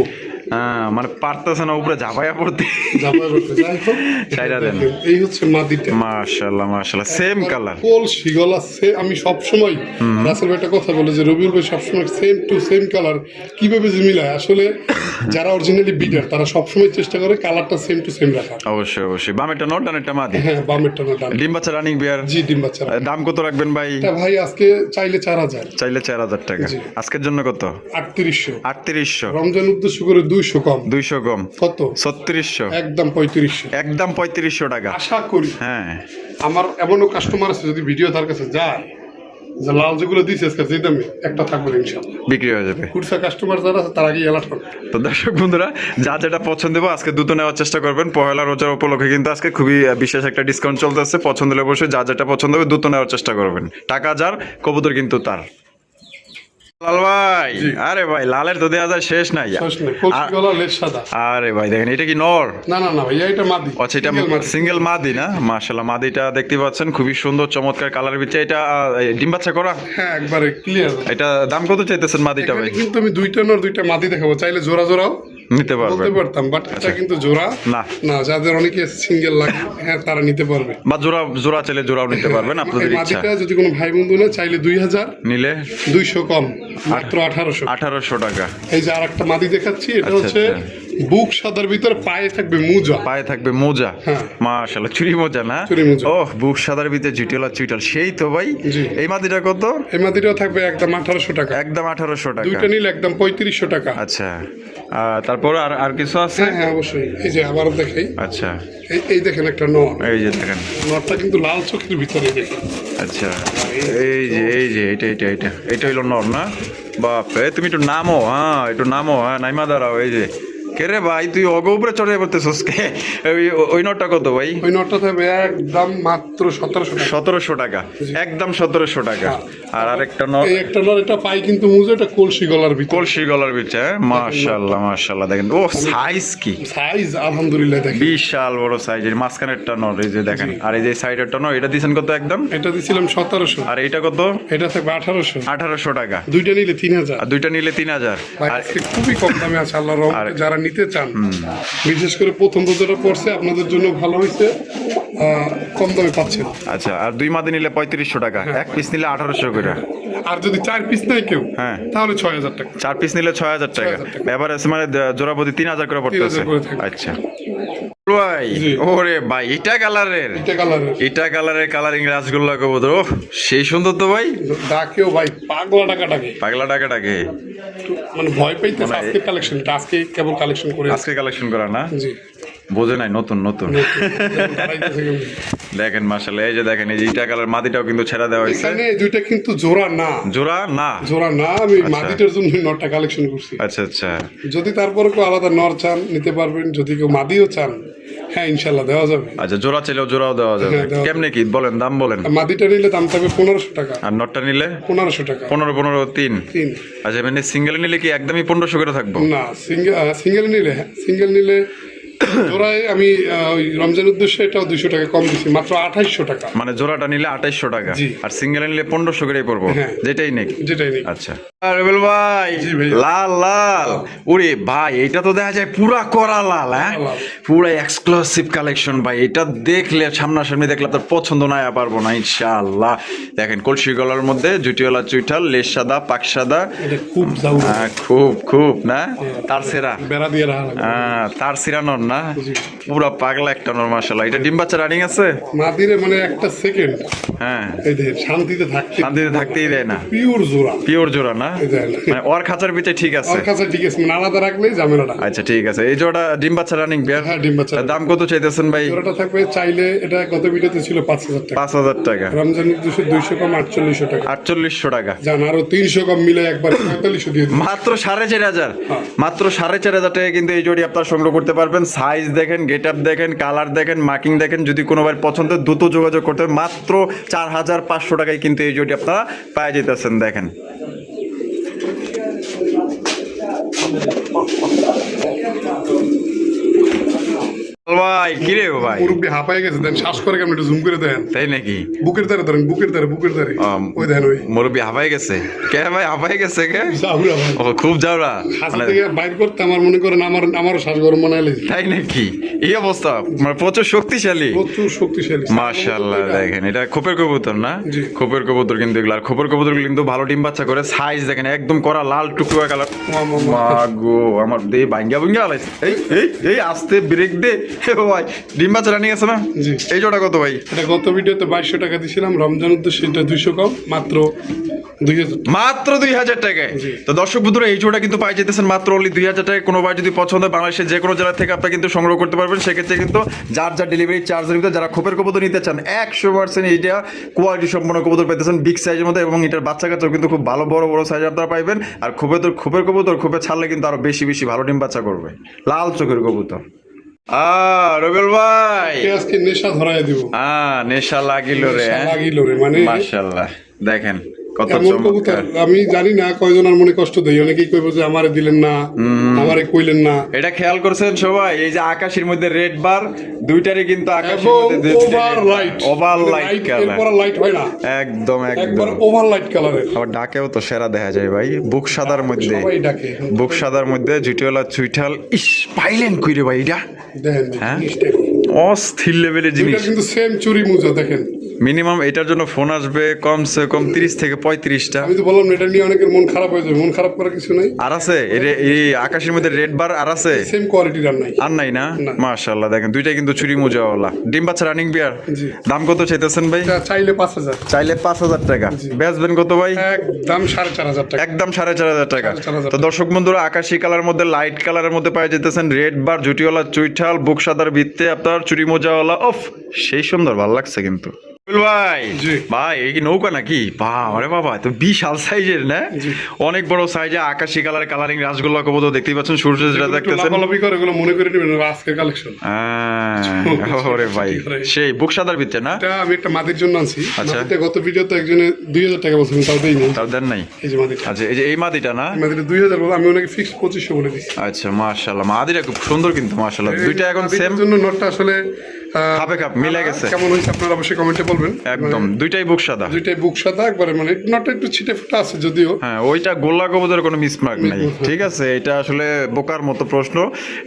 হ্যাঁ মানে পারতেছে না উপরে ঝাপাইয়া পড়তে। ছাইরা দেন। এই হচ্ছে মাদিটা। মাশাআল্লাহ মাশাআল্লাহ, সেম কালার। কলসি গলা আমি সব সময় রাসেল ভাই একটা কথা বলে যে রবিউল ভাই সবসময় সেম টু সেম কালার কিভাবে যে মিলায়। আসলে যারা অরিজিনালি বিডার তারা সবসময় চেষ্টা করে কালারটা সেম টু সেম রাখার। অবশ্যই অবশ্যই। বামেরটা নট, ডানেরটা মাদি। হ্যাঁ বামেরটা না ডান। ডিম বাচ্চা রানিং বিয়ার। জি ডিম বাচ্চা। দাম কত রাখবেন ভাই? এটা ভাই আজকে চাইলে 4,000। চাইলে 4,000 টাকা। আজকের জন্য কত? 3,800। 3,800। রমজান উদ্দেশ্য করে 200 কম। 200 কম কত? 3,600। একদম 3500। একদম 3,500 টাকা। আশা করি হ্যাঁ আমার এমনও কাস্টমার আছে যদি ভিডিও তার কাছে যায় যে লাল যেগুলো দিয়েছে আজকে যে দামে একটা থাকবে ইনশাআল্লাহ, বিক্রি হয়ে যাবে। খুচরা কাস্টমার যারা আছে তার আগে অ্যালার্ট হবে। তো দর্শক বন্ধুরা যা যেটা পছন্দ হবে আজকে দ্রুত নেওয়ার চেষ্টা করবেন। পহেলা রোজার উপলক্ষে কিন্তু আজকে খুবই বিশেষ একটা ডিসকাউন্ট চলতেছে। পছন্দ হলে অবশ্যই যা যেটা পছন্দ হবে দ্রুত নেওয়ার চেষ্টা করবেন। টাকা যার, কবুতর কিন্তু তার। লাল ভাই, আরে ভাই লালের তো দেয়া যায় শেষ নাই। কলসি গলা লেজ সাদা। আরে ভাই দেখেন এটা কি নর? না না না ভাই এটা মাদি। আচ্ছা এটা সিঙ্গেল মাদি না? মাশাআল্লাহ মাদিটা দেখতে পাচ্ছেন খুবই সুন্দর চমৎকার কালারের ভিতরে। এটা ডিম বাচ্চা করা? হ্যাঁ একবারে ক্লিয়ার। এটা দাম কত চাইতেছেন মাদিটা ভাই? কিন্তু আমি দুইটা নর দুইটা মাদি দেখাবো, চাইলে জোড়া জোড়াও নিতে পারবেন। বলতে পারতাম, বাট এটা কিন্তু জোড়া না। না, যাদের অনেকে সিঙ্গেল লাগে হ্যাঁ তারা নিতে পারবে, বা জোড়া চাইলে জোড়াও নিতে পারবেন আপনাদের ইচ্ছা। মাদিটা যদি কোনো ভাই বন্ধু নেয় চাইলে 2,000, নিলে 200 কম, মাত্র 1,800 টাকা। এই যে আরেকটা মাদি দেখাচ্ছি, এটা হচ্ছে বুক সাদার ভিতরে পায়ে থাকবে মোজা। পায়ে থাকবে মোজা, হ্যাঁ। মাশাআল্লাহ চুরি মোজা না? চুরি মোজা। ওহ বুক সাদার ভিতরে জুটিওয়ালা চুইটাল সেই তো ভাই। জি। এই মাদিটা কত? এই মাদিটাও থাকবে একদম 1800 টাকা। একদম 1800 টাকা। দুইটা নিলে একদম 3500 টাকা। আচ্ছা তারপর আর আর কিছু আছে? হ্যাঁ হ্যাঁ অবশ্যই। এই যে আবার দেখাই, আচ্ছা এই দেখেন একটা নর, এই যে দেখেন নরটা কিন্তু লাল চোখের ভিতরে দেখেন। আচ্ছা এই যে এটা হইলো নর না? বাপরে তুমি একটু নামো, হ্যাঁ একটু নামো, হ্যাঁ নাইমা দাঁড়াও। এই যে কে রে ভাই তুই অগ উপরে চড়ে পড়তেছিস কে? ওই নটটা কত ভাই? ওই নটটা থাকবে একদম মাত্র 1700 টাকা। 1700 টাকা, একদম 1700 টাকা। আর আরেকটা নর, এই একটা নর, এটা পাই কিন্তু মুজো, এটা কলসি গলার ভিতরে। কলসি গলার বিচে, মাশাআল্লাহ মাশাআল্লাহ। দেখেন ও সাইজ কি সাইজ আলহামদুলিল্লাহ দেখেন বিশাল বড় সাইজের। মাঝখানেরটা নর এই যে দেখেন, আর এই যে সাইডেরটা নর, এটা দিছেন কত একদম? এটা দিছিলাম 1700। আর এইটা কত? এটা থাকবে 1800। 1800 টাকা। দুইটা নিলে 3000। আর দুইটা নিলে 3000। ভাই, আর আজকে খুবই কম দামে আছে আল্লাহর রহমতে। যারা নিতে চান, বিশেষ করে প্রথম যেটা পড়ছে আপনাদের জন্য ভালো হয়েছে, কম দামে পাচ্ছেন। আচ্ছা, আর দুই মাদে নিলে 3500 টাকা, এক পিস নিলে 1800 করে। আর যদি 4 পিস নাই কেউ, হ্যাঁ, তাহলে 6000 টাকা। 4 পিস নিলে 6000 টাকা। 6000 টাকা। এবারে মানে জোড়াপতি 3000 করে পড়তেছে। 3000 করে থাকে। আচ্ছা ভাই, জি। ওরে ভাই এটা কালারের, এটা কালারের, এটা কালারের কালারিং রাসগোল্লা কবুতর, ওহ সেই সুন্দর তো ভাই। ডাকেও ভাই পাগলা টাকা ডাকে, পাগলা টাকাটাকে মানে ভয় পাইতেছে। আজকে কালেকশন, আজকে কেবল কালেকশন করে আজকে কালেকশন করা না? জি। বোঝে নাই নতুন নতুন। দাঁড়াইতেছে কেউ। দেখেন মাশাআল্লাহ, এই যে দেখেন এই যে ইটা কালার মাদিটাও কিন্তু ছেড়া দেওয়া হয়েছে। এখানে এই দুইটা কিন্তু জোড়া না, জোড়া না, জোড়া না। আমি মাদিটার জন্য নরটা কালেকশন করছি। আচ্ছা আচ্ছা। যদি তারপরে কেউ আলাদা নর চান নিতে পারবেন, যদি কেউ মাদিও চান, হ্যাঁ ইনশাল্লাহ দেওয়া যাবে। আচ্ছা জোড়া চাইলেও জোড়াও দেওয়া যাবে। হ্যাঁ, দেওয়া যাবে। কেমনে কি বলেন, দাম বলেন। মাদিটা নিলে দাম থাকবে 1500 টাকা, আর নটটা নিলে 1500 টাকা। 15 3। 3। আচ্ছা মানে সিঙ্গেল নিলে কি একদমই 1500 করে থাকবো? না, সিঙ্গেল নিলে, সিঙ্গেল নিলে জোড়ায় আমি ওই রমজান উদ্দেশ্যে এটাও 200 টাকা কম দিচ্ছি, মাত্র 2800 টাকা। মানে জোড়াটা নিলে 2800 টাকা, জি। আর সিঙ্গেল নিলে 1500 করেই পড়বো। হ্যাঁ। যেটাই নাকি? যেটাই নেই। আচ্ছা রুবেল ভাই, জি ভাই। লাল লাল, ওরে ভাই এটা তো দেখা যায় পুরা করা লাল, হ্যাঁ লাল। পুরা এক্সক্লুসিভ কালেকশন ভাই। এটা দেখলে সামনাসামনি দেখলে তোর পছন্দ না পারবো না ইনশাআল্লাহ। দেখেন কলসি গলার মধ্যে জুটিওয়ালা চুইঠাল, লেস সাদা পাক সাদা, এটা খুব জাউরা, খুব খুব না তার সেরা, বেড়া দিয়ে রাখা লাগবে। তার সিরানোর না, জি। পুরা পাগলা একটা নর মাশাআল্লাহ। এটা ডিম বাচ্চা রানিং আছে? মাদিরে মানে একটা সেকেন্ড, হ্যাঁ এই দেখেন শান্তিতে থাকতে, শান্তিতে থাকতেই দেয় না। পিওর জোড়া, পিওর জোড়া না? এই দেখেন। মানে ওর খাঁচার ভিতরে ঠিক আছে। ওর কাছে ঠিক আছে, মানে আলাদা রাখলেই ঝামেলাটা। আচ্ছা ঠিক আছে। এই জোড়া ডিম বাচ্চা রানিং বিয়ার? হ্যাঁ, ডিম বাচ্চা। দাম কত চাইতেছেন ভাই? জোড়াটা থাকবে চাইলে, এটা গত ভিডিওতে ছিল 5000 টাকা, 5000 টাকা। রমজান 200 কম 4800 টাকা। 4800 টাকা। জান আরো 300 কম মিলে একবার 4500 দিয়ে দিন। মাত্র 4500। হ্যাঁ। মাত্র 4500 টাকা কিন্তু এই জোড়ি আপনারা সংগ্রহ করতে পারবেন। সাইজ দেখেন, গেট আপ দেখেন, কালার দেখেন, মার্কিং দেখেন। যদি কোনো ভাই পছন্দ দ্রুত যোগাযোগ করতে হবে। মাত্র 4500 টাকায় কিন্তু এই জোড়ি আপনারা পাই যেতেছেন। দেখেন ভাই কিরে ভাই, মুরব্বি হাঁপায় গেছে, দেন শ্বাস করে কেমন, একটু জুম করে দেন। তাই নাকি? বুকের ধারে ধরেন, বুকের ধারে, বুকের ধারে, ওই দেখেন ওই মুরব্বি হাঁপাই গেছে কে ভাই? হাঁপাই গেছে কে? জাউরা ভাই। ও খুব যাওরা হাসা থেকে বাইর করতে আমার মনে করেন আমারও শ্বাস গরম মনে হলে। তাই নাকি? এই অবস্থা মানে প্রচুর শক্তিশালী, প্রচুর শক্তিশালী। মাশাআল্লাহ। দেখেন এটা খোপের কবুতর না? জি। খোপের কবুতর কিন্তু এগুলো, আর খোপের কবুতর কিন্তু ভালো ডিম বাচ্চা করে। সাইজ দেখেন একদম করা লাল টুকটুকা কালার। মাগো আমার দে ভাঙ্গা ভাঙ্গা আলাইছে। এই এই এই আস্তে ব্রেক দে ভাই। ডিম বাচ্চা রানিং আছে না? জি। এই জোড়া কত ভাই? এটা গত ভিডিওতে 2200 টাকা দিছিলাম, রমজান উদ্দেশ্যে এটা 200 কম, মাত্র 2000। মাত্র 2000 টাকায়। জি। তো দর্শক বন্ধুরা এই জোড়া কিন্তু পাই যেতেছেন মাত্র অনলি 2000 টাকায়। কোনো ভাই যদি পছন্দ হয় বাংলাদেশের যে কোনো জেলা থেকে আপনারা কিন্তু সংগ্রহ করতে পারবেন। সেক্ষেত্রে কিন্তু যার যার ডেলিভারি চার্জের ভিতরে যারা খোপের কবুতর নিতে চান 100% এইটা কোয়ালিটি সম্পন্ন কবুতর পেতেছেন বিগ সাইজের মধ্যে, এবং এটার বাচ্চা কাচ্চাও কিন্তু খুব ভালো বড় বড় সাইজ আপনারা পাইবেন। আর খোপের কবুতর খোপে ছাড়লে কিন্তু আরো বেশি বেশি ভালো ডিম বাচ্চা করবে। লাল চোখের কবুতর। রুবেল ভাই আজকে নেশা ধরায় দিব। নেশা লাগিল রে, নেশা লাগিল রে, মানে মাশাআল্লাহ। দেখেন কত এমন কবুতর, চমৎকার। আমি জানি না কয়জনের মনে কষ্ট দেই, অনেকেই কইবো যে আমারে দিলেন না, আমারে কইলেন না। এটা খেয়াল করছেন সবাই? এই যে আকাশের মধ্যে রেড বার, দুইটারই কিন্তু আকাশের এবং মধ্যে over light, over light colour, এরপর লাইট হয় না, একদম একবার একদম। ওভার লাইট কালারের। আবার ডাকেও তো সেরা দেখা যায় ভাই, বুক সাদার মধ্যে, সবাই ডাকে। বুক সাদার মধ্যে জুটিওয়ালা চুইঠাল। ইস পাইলেন কই রে ভাই এটা? দেখেন হ্যাঁ? জিনিসটা কি। অস্থির লেভেলের দুইটা জিনিস। কিন্তু সেম চুরি মুজা দেখেন। মিনিমাম এটার জন্য ফোন আসবে কমসে কম 30 থেকে 35টা। আমি তো বললাম না, এটা নিয়ে অনেকের মন খারাপ হয়ে যাবে, মন খারাপ করার কিছু নাই। আর আছে এই আকাশের মধ্যে রেড বার আর আছে, সেম কোয়ালিটির আর নাই। আর নাই না? না। মাশাআল্লাহ দেখেন দুইটাই কিন্তু চুরি মোজাওয়ালা ডিম বাচ্চা রানিং বিয়ার। জি। দাম কত চাইতেছেন ভাই? এটা চাইলে 5,000, চাইলে 5,000 টাকা। বেচবেন কত ভাই? একদম 4,500 টাকা। একদম 4,500 টাকা। 4,500 তো দর্শক বন্ধুরা, আকাশি কালার মধ্যে লাইট কালারের মধ্যে পাওয়া যেতেছেন রেড বার জুটিওয়ালা চুইঠাল বুক সাদার ভিত্তে আপনার চুরি মোজাওয়ালা। অফ সেই সুন্দর, ভালো লাগছে কিন্তু ভাই। জি। ভাই এই কি নৌকা নাকি? আরে বাবা, তো বিশাল সাইজের না? জি। অনেক বড় সাইজে আকাশি কালার কালারিং রাসগোল্লা কবুতর দেখতেই পাচ্ছেন, সূর্য যেটা দেখতেছেন। লাফালাফি করে এগুলো মনে করে নেবেন আজকের কালেকশন। ওরে ভাই সেই বুক সাদার ভিতরে না? এটা আমি একটা মাদির জন্য আনছি। আচ্ছা। মাদিতে গত ভিডিওতে একজনে 2,000 টাকা বলছিলেন, তাও দেই নাই। তার দেন নাই? এই যে মাদিটা, আচ্ছা এই যে এই মাদিটা না? মাদিটা 2,000 বলে আমি ওনাকে ফিক্স 2,500 বলে দিছি। আচ্ছা মাশাআল্লাহ, মাদিটা খুব সুন্দর কিন্তু মাশাআল্লাহ। দুইটা এখন সেম জন্য নটটা আসলে খাপে খাপ মিলে গেছে। কেমন হয়েছে আপনারা অবশ্যই কমেন্টে বলবেন। একদম দুইটাই বুক সাদা। দুইটাই বুক সাদা একবারে, মানে নটটা একটু ছিটে ফুটা আছে যদিও। হ্যাঁ ওইটা গোল্লা কবুতরের কোনো মিসমার্ক নাই, ঠিক আছে? এটা আসলে বোকার মতো প্রশ্ন,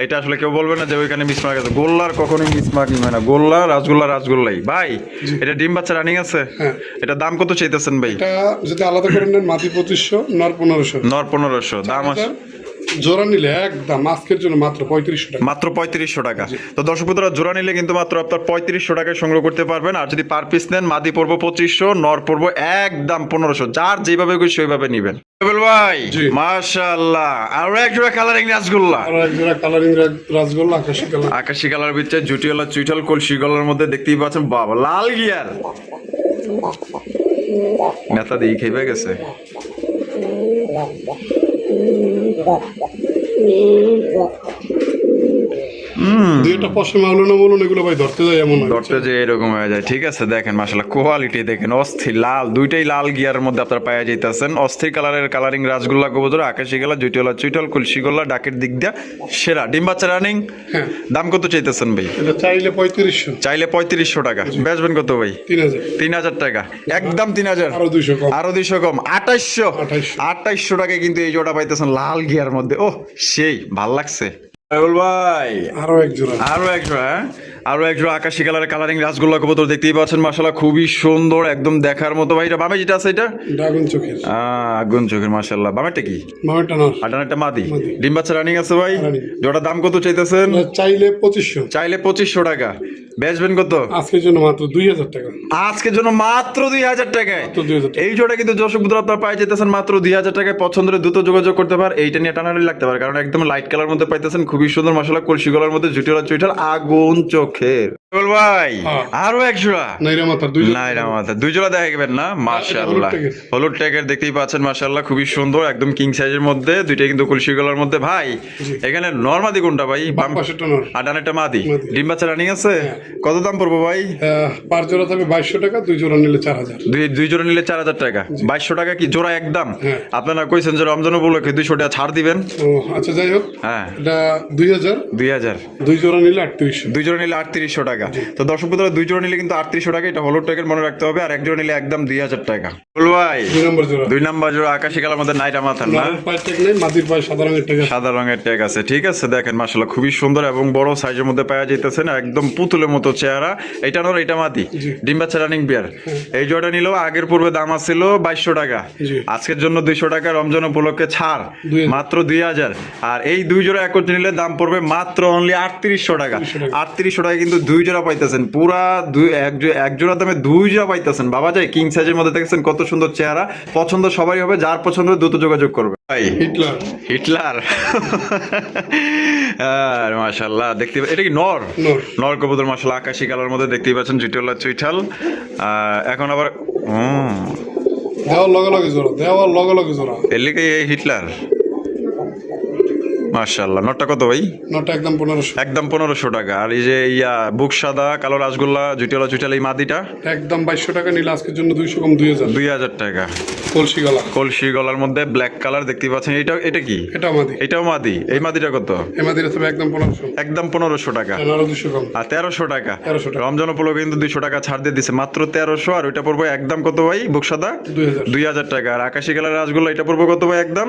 এটা আসলে কেউ বলবে না যে ওইখানে মিসমার্ক আছে। গোল্লার কখনোই মিসমার্ক হয় না, গোল্লা রাসগোল্লাই। ভাই এটা ডিম বাচ্চা রানিং আছে? হ্যাঁ। এটা দাম কত চাইতেছেন ভাই? এটা যদি আলাদা করে নেন মাদি 2,500, নর 1,500। নর 1500 দাম আছে। জোড়া নিলে একদম আজকের জন্য মাত্র 3,500 টাকা। মাত্র 3,500 টাকা। তো দর্শক বন্ধুরা, জোড়া নিলে কিন্তু মাত্র আপনার 3,500 টাকায় সংগ্রহ করতে পারবেন। আর যদি পার পিস নেন মাদি পড়বো 2,500, নর পড়বো একদম 1,500। যার যেভাবে খুশি সেইভাবে নিবেন ভাই। জি। মাশাআল্লাহ, আরো এক জোড়া কালারিং রাসগোল্লা। আর এক জোড়া কালারিং রাসগোল্লা আকাশী কালার। আকাশি কালার ভিতরে জুটিওয়ালা চুইঠাল কলসি গলার মধ্যে দেখতেই পাচ্ছেন। বাবা লাল গিয়ার নেতা দিয়ে খেয়ে গেছে। দুইটা পশমে হলো না বলুন, এগুলো ভাই ধরতে যায় এমন হয়। ধরতে যে এরকম হয়ে যায়। ঠিক আছে দেখেন মাশাআল্লাহ কোয়ালিটি দেখেন, অস্থির লাল, দুইটাই লাল গিয়ারের মধ্যে আপনারা পাওয়া যাইতেছেন। অস্থির কালারের কালারিং রাসগোল্লা কবুতর, আকাশি কালার জুটিওয়ালা চুইঠাল কলসি গলা, ডাকের দিক দিয়া সেরা ডিম বাচ্চা রানিং। হ্যাঁ। দাম কত চাইতেছেন ভাই? এটা চাইলে 3,500, চাইলে 3,500 টাকা। বেচবেন কত ভাই? 3,000, 3,000 টাকা। একদম 3,000, আরো 200 কম। আরো 200 কম, 2,800 টাকায় কিন্তু এই জোড়া পাইতেছেন লাল গিয়ার মধ্যে। ও সেই ভাল লাগছে ভাই। আরো এক জোড়া, আরো এক জোড়া, হ্যাঁ? আরো এক জোড়া আকাশি কালারের কালারিং রাসগোল্লা কবুতর দেখতেই পাচ্ছেন মাশাআল্লাহ, খুবই সুন্দর একদম দেখার মতো। ভাই এটা বামে যেটা আছে এটা ড্রাগন চোখের। আগুন চোখের মাশাআল্লাহ। বামেটা কি? মামাটা নর। আটানাটা মাদি। মাদি। ডিম বাচ্চা রানিং আছে ভাই? রানিং। জোড়া দাম কত চাইতেছেন? চাইলে 2,500, চাইলে 2,500 টাকা। বেচবেন কত? আজকের জন্য মাত্র 2,000 টাকা। আজকের জন্য মাত্র 2,000 টাকায়। মাত্র 2,000 টাকা। এই জোড়া কিন্তু দর্শক বন্ধুরা আপনারা পাই যেতেছেন মাত্র 2,000 টাকায়। পছন্দের দ্রুত যোগাযোগ করতে পার। এইটা নিয়ে টানাটানি লাগতে পারে, কারণ একদম লাইট কালার মধ্যে পাইতেছেন, খুবই সুন্দর মাশাআল্লাহ। কলসি গলার মধ্যে জুটিওয়ালা চুইঠাল আগুন চোখের ভাই। হ্যাঁ। আরো এক জোড়া নাইরা মাথা 2,000। নাইরা মাথা দুই জোড়া দেখাবেন না? মাশাআল্লাহ হলুদ ট্যাগের। হলুদ ট্যাগের দেখতেই পাচ্ছেন মাশাআল্লাহ, খুবই সুন্দর একদম কিং সাইজের মধ্যে। দুইটাই কিন্তু কলসি গলার মধ্যে। ভাই এখানে নরমাদি কোনটা ভাই? বাম পাশেরটা নর। আর ডানেরটা মাদি। মাদি। ডিম বাচ্চা রানিং আছে? কত দাম পড়বো ভাই? পার জোড়া থাকবে 2,200 টাকা, দুই জোড়া নিলে 4,000। দুই জোড়া নিলে 4,000 টাকা। 2,200 টাকা কি জোড়া একদম? হ্যাঁ। আপনারা কইছেন যে রমজান উপলক্ষে 200 টাকা ছাড় দিবেন। ও আচ্ছা, যাই হোক, হ্যাঁ এটা 2,000, 2,000। দুই জোড়া নিলে 3,800। দুই জোড়া নিলে 3,800 টাকা। তো দর্শক বন্ধুরা, দুই জোড়া নিলে কিন্তু 3,800 টাকা, এটা হলুদ ট্যাগের মনে রাখতে হবে। আর এক জোড়া নিলে একদম 2,000 টাকা। বল ভাই 2 নম্বর জোড়া। 2 নাম্বার জোড়া আকাশি কালার মধ্যে নাইরা মাথার না? নরের পায়ের ট্যাগ নেই, মাদির পায়ে সাদা রঙের ট্যাগ আছে। সাদা রঙের ট্যাগ আছে। ঠিক আছে দেখেন মাশাআল্লাহ, খুবই সুন্দর এবং বড় সাইজের মধ্যে পাওয়া যাইতেছে না, একদম পুতুলের মতো চেহারা। এটা নর, এটা মাদি। জি। ডিম বাচ্চা রানিং বিয়ার। এই জোড়া নিলেও আগের পূর্বে দাম ছিল 2,200 টাকা। জি। আজকের জন্য 200 টাকা রমজান উপলক্ষে ছাড়, 2,000 মাত্র 2,000। আর এই দুই জোড়া একত্রে নিলে দাম পড়বে মাত্র অনলি 3,800 টাকা। 3,800 টাকা কিন্তু দুই জোড়া পাইতেছেন, পুরা এক জোড়া দামে দুই জোড়া পাইতেছেন। বাবা যায় কিং সাইজের মধ্যে দেখছেন কত সুন্দর চেহারা। পছন্দ সবারই হবে, যার পছন্দ দ্রুত যোগাযোগ করবে ভাই। হিটলার। হিটলার আর মাশাআল্লাহ দেখতে এটা কি নর? নর। নর কবুতর মাশাআল্লাহ, আকাশি কালার মধ্যে দেখতেই পাচ্ছেন জুটিওয়ালা চুইঠাল। এখন আবার দেওয়ার লগে লগে জোড়া, দেওয়ার লগে লগে জোড়া। এর লিগে এই হিটলার মাশাআল্লাহ। নটটা কত ভাই? নটা একদম 1,500। একদম 1,500 টাকা। আর এই যে বুক সাদা কালো রাসগোল্লা জুটিওয়ালা চুইঠাল এই মাদিটা একদম 2,200 টাকা নিলে আজকের জন্য 200 কম 2,000। 2,000 টাকা। কলসি গলা। কলসি গলার মধ্যে ব্ল্যাক কালার দেখতে পাচ্ছেন। এটা কি? এটা মাদি। এটাও মাদি। এই মাদিটা কত? এই মাদিটা তবে একদম 1500। একদম 1500 টাকা। আরো 200 কম। আর 1300 টাকা। 1300 টাকা। রমজান উপলক্ষে কিন্তু 200 টাকা ছাড় দিয়ে দিছে, মাত্র 1300। আর ওইটা পড়বে একদম কত ভাই? বুকসাদা 2000 টাকা। আর আকাশি কালার রাসগোল্লা এটা পড়বে কত ভাই? একদম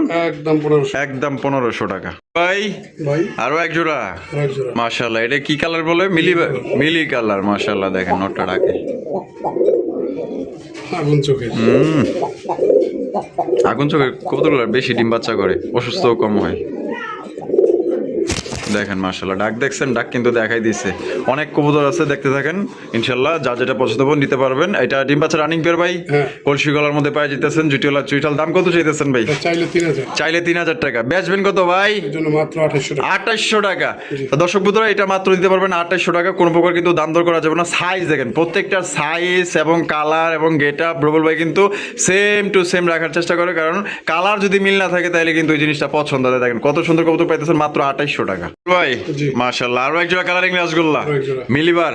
1500। একদম 1500 টাকা ভাই। ভাই আরো এক জোড়া মাশাআল্লাহ। এটা কি কালার বলে? মিলি কালার মাশাআল্লাহ। দেখেন নটটা ডাকে আগুন চোখের। আগুন চোখের কবুতরগুলো বেশি ডিম বাচ্চা করে, অসুস্থও কম হয়। দেখেন মাশাআল্লাহ, ডাক দেখছেন? ডাক কিন্তু দেখাই দিছে। অনেক কবুতর আছে, দেখতে থাকেন ইনশাআল্লাহ। যার যেটা পছন্দ হবে নিতে পারবেন। এটা ডিম বাচ্চা রানিং পেয়ার ভাই। কলসি গলার মধ্যে পাই যেতেছেন। জুটিওয়ালা চুইটাল। দাম কত চাইতেছেন ভাই? চাইলে 3000 টাকা। বেচবেন কত ভাই? মাত্র 2800 টাকা। তো দর্শক বন্ধুরা, এটা মাত্র দিতে পারবেন 2800 টাকা। কোনো প্রকার কিন্তু দাম দর করা যাবে না। সাইজ দেখেন, প্রত্যেকটার সাইজ এবং কালার এবং গেট আপ রুবেল ভাই কিন্তু সেম টু সেম রাখার চেষ্টা করে, কারণ কালার যদি মিল না থাকে তাহলে কিন্তু ওই জিনিসটা পছন্দ হয়। দেখেন কত সুন্দর কবুতর পাইতেছেন মাত্র 2800 টাকা ভাই। মাশাআল্লাহ। আরো এক জোড়া কালারিং রাসগোল্লা মিলিবার।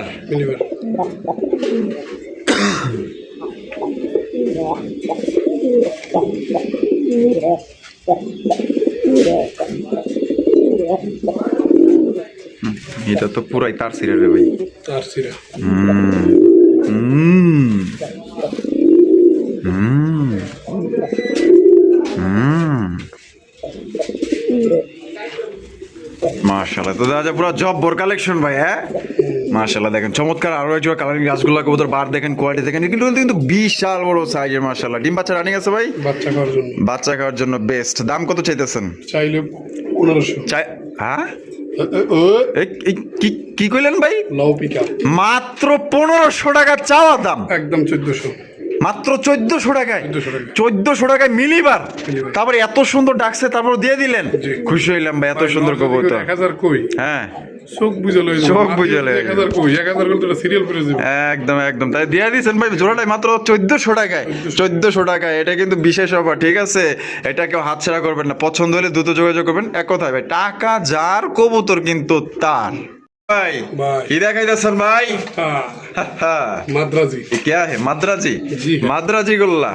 এটা তো পুরাই তার সিরা রে ভাই। তার সিরা। মাশাআল্লাহ। তো দাদা পুরো জব্বর কালেকশন ভাই। হ্যাঁ মাশাআল্লাহ। দেখেন চমৎকার আরো এক জোড়া কালারিং রাসগোল্লা কবুতর। বার দেখেন, কোয়ালিটি দেখেন, কিন্তু বিশাল বড় সাইজের মাশাআল্লাহ। ডিম বাচ্চা রানিং আছে ভাই। বাচ্চা খাওয়ার জন্য বেস্ট। দাম কত চাইতেছেন? চাইলে 1500। হ্যাঁ কি কইলেন ভাই? লাউ পিকা। মাত্র 1500 টাকা চাওয়া দাম। একদম 1400। মাত্র 1400 টাকায়। 1400 টাকায় মিলিবার। তারপরে এত সুন্দর ডাকছে, তারপর দিয়ে দিলেন। খুশি হইলাম ভাই, এত সুন্দর কবুতর। 1000 কই? হ্যাঁ চোখ বুঝালো। 1000 কই? 1000 করতে সিরিয়াল করে দেব। একদম তাই দিয়ে দিয়েছেন ভাই। জোড়াটাই মাত্র 1400 টাকায়। 1400 টাকায়। এটা কিন্তু বিশেষ অফার, ঠিক আছে? এটা কেউ হাতছাড়া করবেন না। পছন্দ হলে দ্রুত যোগাযোগ করবেন। এক কথায় ভাই, টাকা যার, কবুতর কিন্তু তার ভাই। কি দেখাইতেছেন ভাই? মাদ্রাজি। क्या है? মাদ্রাজি। মাদ্রাজি গোল্লা।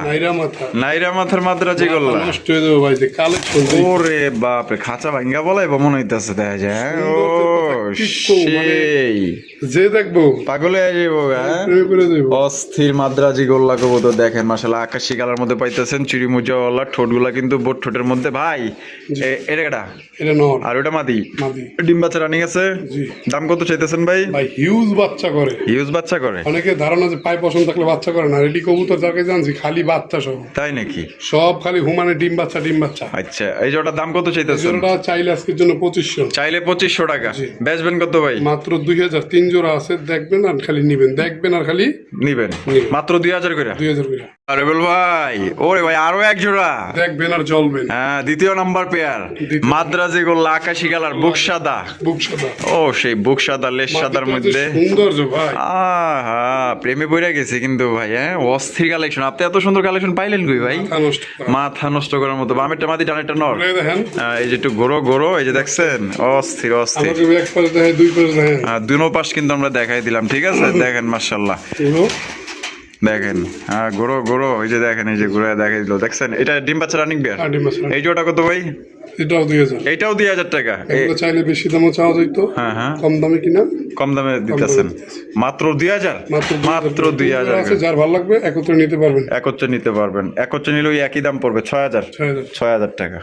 নাইরা মাথার মাদ্রাজি গোল্লা। নষ্ট হয়ে যাবে ভাই, যে কালেকশন। ওরে বাপ রে, খাঁচা ভাঙ্গা বলাই বা মনে হইতাছে। দেখা যায় ও সেই যে দেখবো পাগলে যাবো। অস্থির মাদ্রাজি গোল্লা কবুতর। দেখেন মাশাআল্লাহ, আকাশি কালার মধ্যে পাইতেছেন। চুরি মুজাওয়ালা ঠোঁটগুলা কিন্তু বোট ঠোঁটের মধ্যে ভাই। এটা কেটা? এটা নর। আর ওটা মাদি। ডিম বাচ্চা রানিং আছে। দাম কত চাইতেছেন ভাই? ভাই হিউজ বাচ্চা করে। হিউজ বাচ্চা করে। অনেকে ধারণা যে পাই পছন্দ থাকলে বাচ্চা করে না। রেডি কবুতর যাকে জানছি খালি বাচ্চা সব। তাই নাকি? সব খালি হুমানে ডিম বাচ্চা। আচ্ছা, এই জোড়ার দাম কত চাইতেছেন? জোড়াটা চাইলে আজকের জন্য 2500। চাইলে 2500 টাকা। বেচবেন কত ভাই? মাত্র 2000। 3 জোড়া আছে, দেখবেন আর খালি নিবেন। দেখবেন আর খালি নিবেন। মাত্র 2000 করে। 2000 করে। আরে বল ভাই, ওরে ভাই আরো এক জোড়া দেখবেন আর জ্বলবেন। হ্যাঁ, দ্বিতীয় নাম্বার পেয়ার মাদ্রাজি গোল্লা, আকাশি কালার, বুক সাদা। ও সেই বুক সাদা, লেস সাদার মধ্যে সৌন্দর্য ভাই। আহা, প্রেমে পড়ে গেছে কিন্তু ভাই। হ্যাঁ, অস্থির কালেকশন। আপনি এত সুন্দর কালেকশন পাইলেন কই ভাই? মাথা নষ্ট করার মতো। বামেরটা মাদি, ডানেরটা নর। এই যে একটু গোরো, এই যে দেখছেন, অস্থির। দুনো পাশ কিন্তু আমরা দেখাই দিলাম, ঠিক আছে? দেখেন মাশাআল্লাহ, দেখেন। হ্যাঁ, গোরো, এই যে দেখেন, এই যে ঘুরে দেখাই দিল, দেখছেন? এটা ডিম বাচ্চা রানিং বিয়ার। এই জোড়া কত ভাই? এটাও 2000 টাকা। চাইলে বেশি দামও চাওয়া যাইতো। হ্যাঁ, কম দামে কিনা, কম দামে দিতেছেন। মাত্র 2000। মাত্র 2000। যার ভালো লাগবে একত্রে নিতে পারবেন। একত্রে নিলে ওই একই দাম পড়বে 6000 টাকা।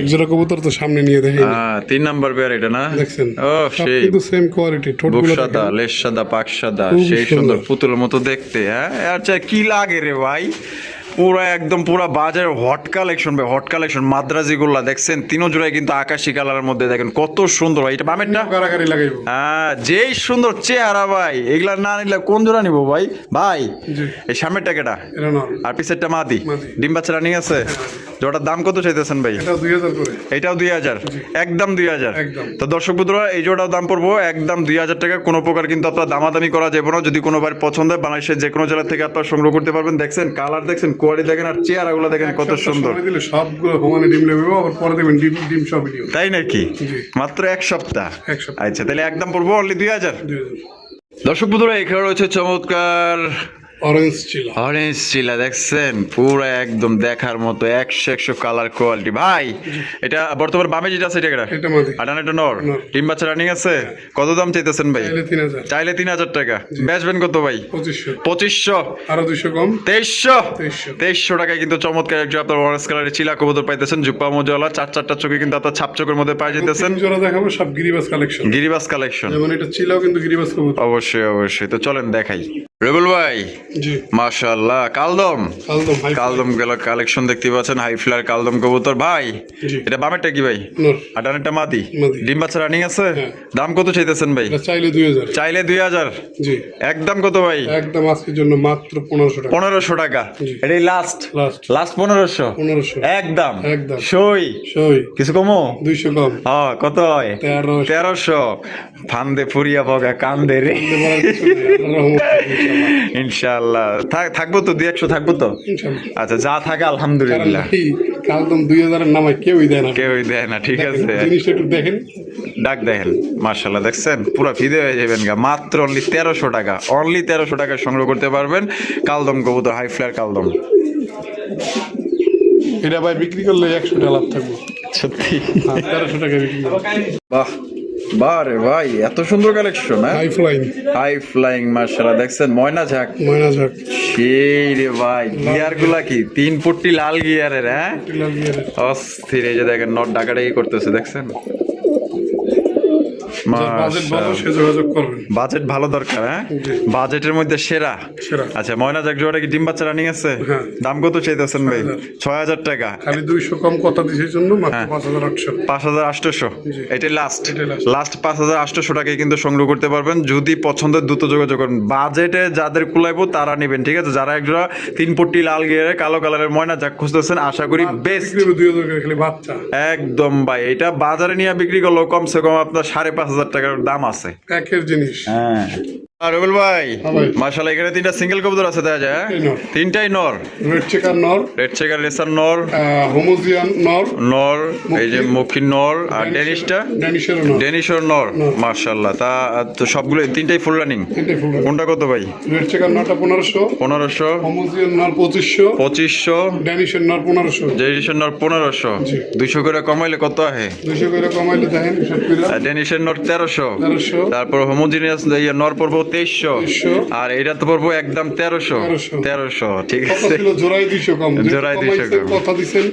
একজোড়া কবুতর তো সামনে নিয়ে দেখেন। 3 নাম্বার পেয়ার এটা না? দেখছেন? ও সেই কিন্তু সেম কোয়ালিটি। ঠোঁটগুলো সাদা, লেজ সাদা, পাখ সাদা, সেই সুন্দর পুতুলের মতো দেখতে। হ্যাঁ, আর চাই কি লাগে রে ভাই? পুরা বাজারে হট কালেকশন ভাই, হট কালেকশন। মাদ্রাজি গোল্লা দেখছেন, 3 জোড়ায় কিন্তু আকাশি কালারের মধ্যে। দেখেন কত সুন্দর ভাই। এটা বামেরটা কারাকারি লাগাইবো। হ্যাঁ, যেই সুন্দর চেহারা ভাই। এগুলা না নিলে কোন জোড়া নিবো ভাই? ভাই এই সামনেরটা কেটা? আর পিছেরটা মাদি। ডিম বাচ্চা রানিং আছে। জোড়ার দাম কত চাইতেছেন ভাই? এটাও 2000। একদম 2000। তো দর্শক বন্ধুরা, এই জোড়ার দাম পড়বো একদম 2000 টাকা। কোনো প্রকার কিন্তু আপনার দামাদামি করা যাবে না। যদি কোনো বার পছন্দ হয়, বাংলাদেশের যে কোনো জেলা থেকে আপনারা সংগ্রহ করতে পারবেন। দেখছেন কালার, দেখছেন কোয়ালিটি, দেখেন আর চেহারাগুলো দেখেন কত সুন্দর। সবগুলো সমানে ডিম লেবে, আবার পরে দেখবেন ডিম সব ভিডিও। তাই নাকি? মাত্র এক সপ্তাহ। আচ্ছা, তাহলে একদম পড়বো অনলি 2000। দর্শক বন্ধুরা, এখানে রয়েছে চমৎকার অরেঞ্জ চিলা। অরেঞ্জ চিলা দেখছেন পুরো একদম দেখার মতো 100 কালার কোয়ালিটি ভাই। এটা বর্তমান বামে যেটা আছে এটা এটা মাদি। আটানা এটা নর ডিম বাচ্চা রানিং আছে। কত দাম চাইতেছেন ভাই? চাইলে 3000। চাইলে 3000 টাকা। বেচবেন কত ভাই? 2500। 2500 আরো 200 কম। 2300 টাকায় কিন্তু চমৎকার একজন আপনার অরেঞ্জ কালারের চিলা কবুতর পাইতেছেন। জুপ্পা মজলা চারটা চোখে কিন্তু আপনার ছাপ চোখের মধ্যে পাই যেতেছেন। জোড়া দেখাবো সব গিরিবাস কালেকশন। গিরিবাস কালেকশন যেমন এটা চিলাও কিন্তু গিরিবাস কবুতর। অবশ্যই তো চলেন দেখাই। রেবুল ভাই জি মাশাআল্লাহ কালদম হাই কালদম কালেকশন দেখতে পাচ্ছেন। হাই ফ্লার কালদম কবুতর ভাই। জি এটা বামেরটা কি ভাই? নর। আটানেরটা মাদি। মাদি। ডিম বাচ্চা রানিং আছে। হ্যাঁ। দাম কত চাইতেছেন ভাই? এটা চাইলে 2000। চাইলে 2000। জি একদম কত ভাই? একদম আজকের জন্য মাত্র 1500 টাকা। 1500 টাকা। জি। এটাই লাস্ট লাস্ট 1500 1500 একদম একদম। সই সই কিছু কমো 200 কম। হ্যাঁ কত হয়? 1300 ফান্দে ফুরিয়া পগা কান্দে রে ইনশাআল্লাহ থাকবো তো 200 থাকবো তো। ইনশাআল্লাহ। আচ্ছা যা থাকে আলহামদুলিল্লাহ। কালদম 2000 এর নামে কেউই দেয় না। কেউই দেয় না ঠিক আছে। জিনিসটা একটু দেখেন। ডাক দেখেন মার্শাল্লাহ দেখছেন পুরো ফিদে হয়ে যাবেন গা। মাত্র অনলি 1300 টাকা। অনলি 1300 টাকা সংগ্রহ করতে পারবেন কালদম কবুতর হাই ফ্লার কালদম। এটা ভাই বিক্রি করলে 100 টাকা লাভ থাকবে। সত্যি 1300 টাকা বিক্রি করবে। বাহ বাহ রে ভাই এত সুন্দর collection. High flying high flying মার্শাল্লাহ দেখছেন ময়না ঝাক ময়না ঝাক। সেই রে ভাই গিয়ার গুলা কি 3 পট্টি লাল গিয়ারের হ্যাঁ লাল গিয়ারের। অস্থির। এই যে দেখেন নট ডাকাডাকি করতেছে দেখছেন। বাজেট ভালো সে যোগাযোগ করবেন। বাজেট ভালো দরকার হ্যাঁ জি। বাজেটের মধ্যে সেরা। সেরা। আচ্ছা ময়না জাক জোড়া কি ডিম বাচ্চা রানিং আছে? হ্যাঁ। দাম কত চাইতেছেন ভাই? 6000 টাকা। খালি 200 কম কথা দিছের জন্য মাত্র 5800। 5800 জি। এটাই লাস্ট এটাই last। লাস্ট 5800 টাকায় কিন্তু সংগ্রহ করতে পারবেন। যদি পছন্দের দ্রুত যোগাযোগ করবেন। বাজেটে যাদের কুলাইবো তারা নেবেন ঠিক আছে। যারা একজোড়া 3 পট্টি লাল গিয়ারে কালো কালারের ময়না জাক খুঁজতেছেন আশা করি বেস্ট। বিক্রি হবে 2000 করে খালি বাচ্চা। একদম ভাই এটা বাজারে নিয়ে বিক্রি করলেও কমসে কম আপনার 5500 টাকার দাম আছে। একের জিনিস। হ্যাঁ আর রবিল ভাই হ্যাঁ ভাই। মাশাআল্লাহ এখানে 3টা সিঙ্গেল কবুতর আছে দেখা যায় হ্যাঁ? তিনটাই নর। তিনটাই নর। রেড চেকার নর, রেড চেকার রেসার নর হোমোজিয়ান নর, নর এই যে মুখী নর আর ডেনিশটা ড্যানিশের নর। ডেনিশর নর মাশাআল্লাহ। তা তো সবগুলো তিনটাই ফুল রানিং। তিনটাই ফুল। কোনটা কত ভাই? রেড চেকার নরটা 1500, 1500 হোমোজিয়ান নর 2500, 2500 ড্যানিশের নর 1500। ডেনিশর নর 1500 জি। 200 করে কমাইলে কত আহে? 200 করে কমাইলে দেখেন হিসাব করে আর ডেনিশর নর 1300 1300, তারপর হোমোজিনিয়াস নর পড়বো 2300 2300, আর এটা তো পড়বো একদম 1300 1300 1300 ঠিক কত আছে। ছিল জোড়াই 200 কম। জোড়ায় 200 কমাইছেন, কম। কথা দিছেন।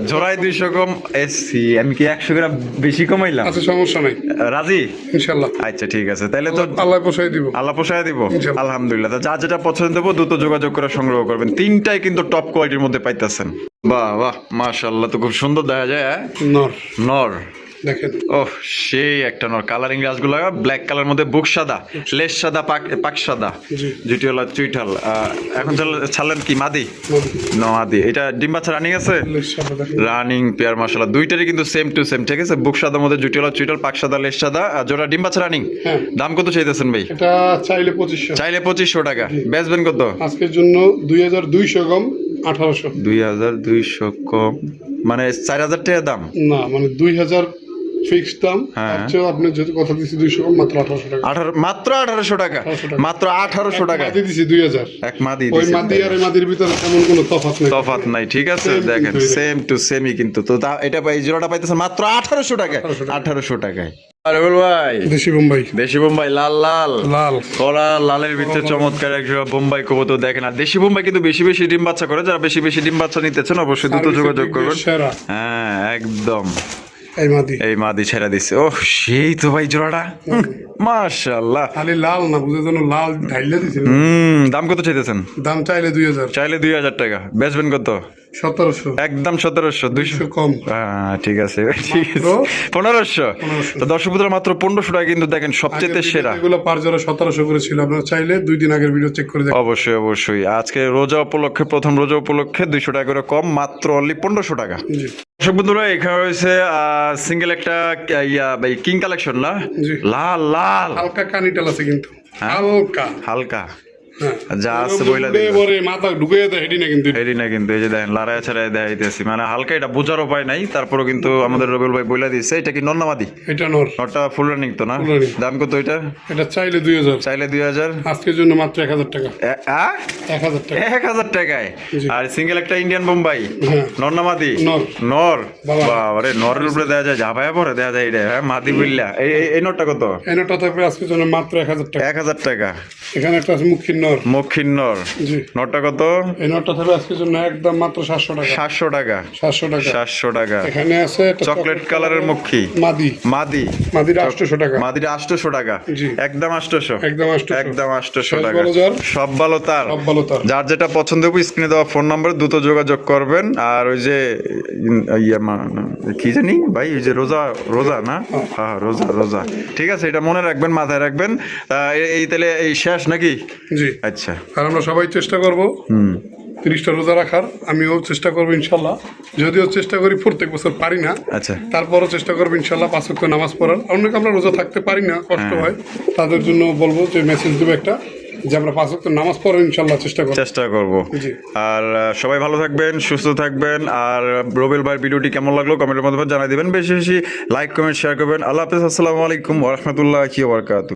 জোড়ায় 200 কম এসছি আমি কি 100 গ্রাম বেশি কমাইলাম? আচ্ছা সমস্যা নাই রাজি? ইনশাআল্লাহ। আচ্ছা ঠিক আছে তাহলে তো আল্লাহ পোষাই দিব। আল্লাহ পোষায় দিব ইনশাআল্লাহ। আলহামদুলিল্লাহ। তা যা যেটা পছন্দ দেবো দ্রুত যোগাযোগ করে সংগ্রহ করবেন। তিনটাই কিন্তু টপ কোয়ালিটির মধ্যে পাইতেছেন। বাহ বাহ মাশাআল্লাহ তো খুব সুন্দর দেখা যায় হ্যাঁ? নর নর দেখেন। ওহ সেই একটা নর কালারিং রাসগুলো ব্ল্যাক কালার মধ্যে বুক সাদা লেস সাদা পাক সাদা জি। জুটিওয়ালা চুইঠাল। এখন ছাড়লেন কি মাদি? মাদি। এটা ডিম বাচ্চা রানিং আছে? রানিং পেয়ার মাশাআল্লাহ দুইটারই কিন্তু সেম টু সেম ঠিক আছে। বুক সাদার মধ্যে জুটিওয়ালা চুইঠাল পাক সাদা লেস সাদা আর জোড়া ডিম বাচ্চা রানিং। হ্যাঁ। দাম কত চাইতেছেন ভাই? এটা চাইলে 2500। চাইলে 2500 টাকা। বেচবেন কত? আজকের জন্য 2200 কম 1800। 2200 কম মানে 4000 টাকা দাম না মানে 2000 ফিক্সড দাম। হ্যাঁ। আচ্ছা আপনি যেহেতু কথা দিচ্ছি 200 কম মাত্র 1800 টাকা। মাত্র 1800 টাকা 1800 টাকা। মাত্র 1800 টাকা। মাদি দিছি 2000। এক মাদি ওই দিছেন। মাদি আর এই মাদির ভিতরে তেমন কোনো তফাৎ নেই। তফাৎ নাই ঠিক আছে। Same দেখেন কিন্তু এটা। সেম টু সেমই কিন্তু তো এটা পাই জোড়াটা পাইতেছেন মাত্র 1800 টাকায়। 1800 টাকায়। আরে বল ভাই দেশি বোম্বাই। দেশি বোম্বাই লাল লাল লাল কলা লালের ভিতরে চমৎকার এক জোড়া বোম্বাই কবুতর দেখেন। আর দেশি বোম্বাই কিন্তু বেশি বেশি ডিম বাচ্চা করে। যারা বেশি বেশি ডিম বাচ্চা নিতেছেন অবশ্যই দ্রুত যোগাযোগ করবেন। সেরা হ্যাঁ একদম এই মাদি। এই মাদি ছেড়ে দিচ্ছে। ওহ সেই তো ভাই জোড়াটা মাশাআল্লাহ। খালি লাল না বুঝে যেন লাল ঢাইলে দিছিল। দাম কত চাইতেছেন? দাম চাইলে 2000। চাইলে 2000 টাকা। বেচবেন কত? 1700। একদম 1700 200 কম। ঠিক আছে ঠিক আছে 1500 তো দর্শক বন্ধুরা মাত্র 1500 টাকা কিন্তু দেখেন সবচেয়ে সেরা। এগুলো পার জোড়া 1700 করে ছিল। আপনারা চাইলে 2 দিন আগের ভিডিও চেক করে দেখুন। অবশ্যই অবশ্যই আজকে রোজা উপলক্ষে প্রথম রোজা উপলক্ষে 200 টাকা করে কম মাত্র অনলি 1500 টাকা। জি দর্শক বন্ধুরা এখানে রয়েছে সিঙ্গেল একটা ভাই কিং কালেকশন না জি। লাল লাল হালকা কানিটাল আছে কিন্তু হ্যাঁ। হালকা হালকা যা আছে বইলা ঢুকে দিল পরে মাথা ঢুকে দেয় হেডি না কিন্তু এরি না কিন্তু এই যে দেখেন লাড়ায় ছাড়াই দেখাইতেছি মানে হালকা এটা বোঝার উপায় নাই তারপরেও কিন্তু আমাদের রবিউল ভাই বইলা দিচ্ছে এটা কি নন্নামাদি এটা নর ওটা ফুল রানিং তো না Full running। দাম কত এটা এটা চাইলে 2000, চাইলে 2000 আজকের জন্য মাত্র 1000 টাকা। 1000 টাকা 1000 টাকায় জি। আর সিঙ্গেল একটা ইন্ডিয়ান বোম্বাই হ্যাঁ। নন্নামাদি নর। নর বাবা। বাবারে নরের উপরে দেওয়া যায় ঝাপায়া পরে দেওয়া যায় এটা হ্যাঁ মাদি বিল্লা এই নোটটা কত এই নরটা থাকবে আজকের জন্য মাত্র 1000 টাকা। 1000 টাকা এখানে একটা আছে মুখির নর। মক্ষিন নর জি। নটটা কত এই নরটা থাকবে আজকের জন্য একদম মাত্র 700 টাকা। 700 টাকা 700 টাকা। 700 টাকা এখানে আছে একটা চকলেট কালারের মক্ষী মাদি। মাদি মাদিটা 800 টাকা। মাদিটা 800 টাকা জি। একদম 800 একদম 800 একদম 800 শেষ টাকা বলো যার। সব ভালো তার সব ভালো তার। যার যেটা পছন্দ হবে স্ক্রিনে দেওয়া ফোন নাম্বার দ্রুত যোগাযোগ করবেন আর ওই যে কি জানি ভাই ওই যে রোজা রোজা না হ্যাঁ রোজা রোজা ঠিক আছে এটা মনে রাখবেন মাথায় রাখবেন এই তাহলে এই শেষ নাকি জি। আচ্ছা আর আমরা সবাই চেষ্টা করব 30টা রোজা রাখার। আমিও চেষ্টা করবো ইনশাল্লাহ, যদিও চেষ্টা করি প্রত্যেক বছর পারি না, আচ্ছা তারপরও চেষ্টা করবো ইনশাল্লাহ 5 ওয়াক্ত নামাজ পড়ার। অনেক আমরা রোজা থাকতে পারি না, কষ্ট হয়, তাদের জন্য বলবো যে মেসেজ দেবো একটা যে আমরা 5 ওয়াক্ত নামাজ পড়ার ইনশাল্লাহ চেষ্টা করবো। চেষ্টা করবো জি। আর সবাই ভালো থাকবেন সুস্থ থাকবেন আর রবিউল ভাইয়ের ভিডিওটি কেমন লাগলো কমেন্টের মাধ্যমে জানাই দিবেন বেশি বেশি লাইক কমেন্ট শেয়ার করবেন আল্লাহ হাফেজ আসসালামু আলাইকুম ওয়া রাহমাতুল্লাহি ওয়া বারাকাতুহু।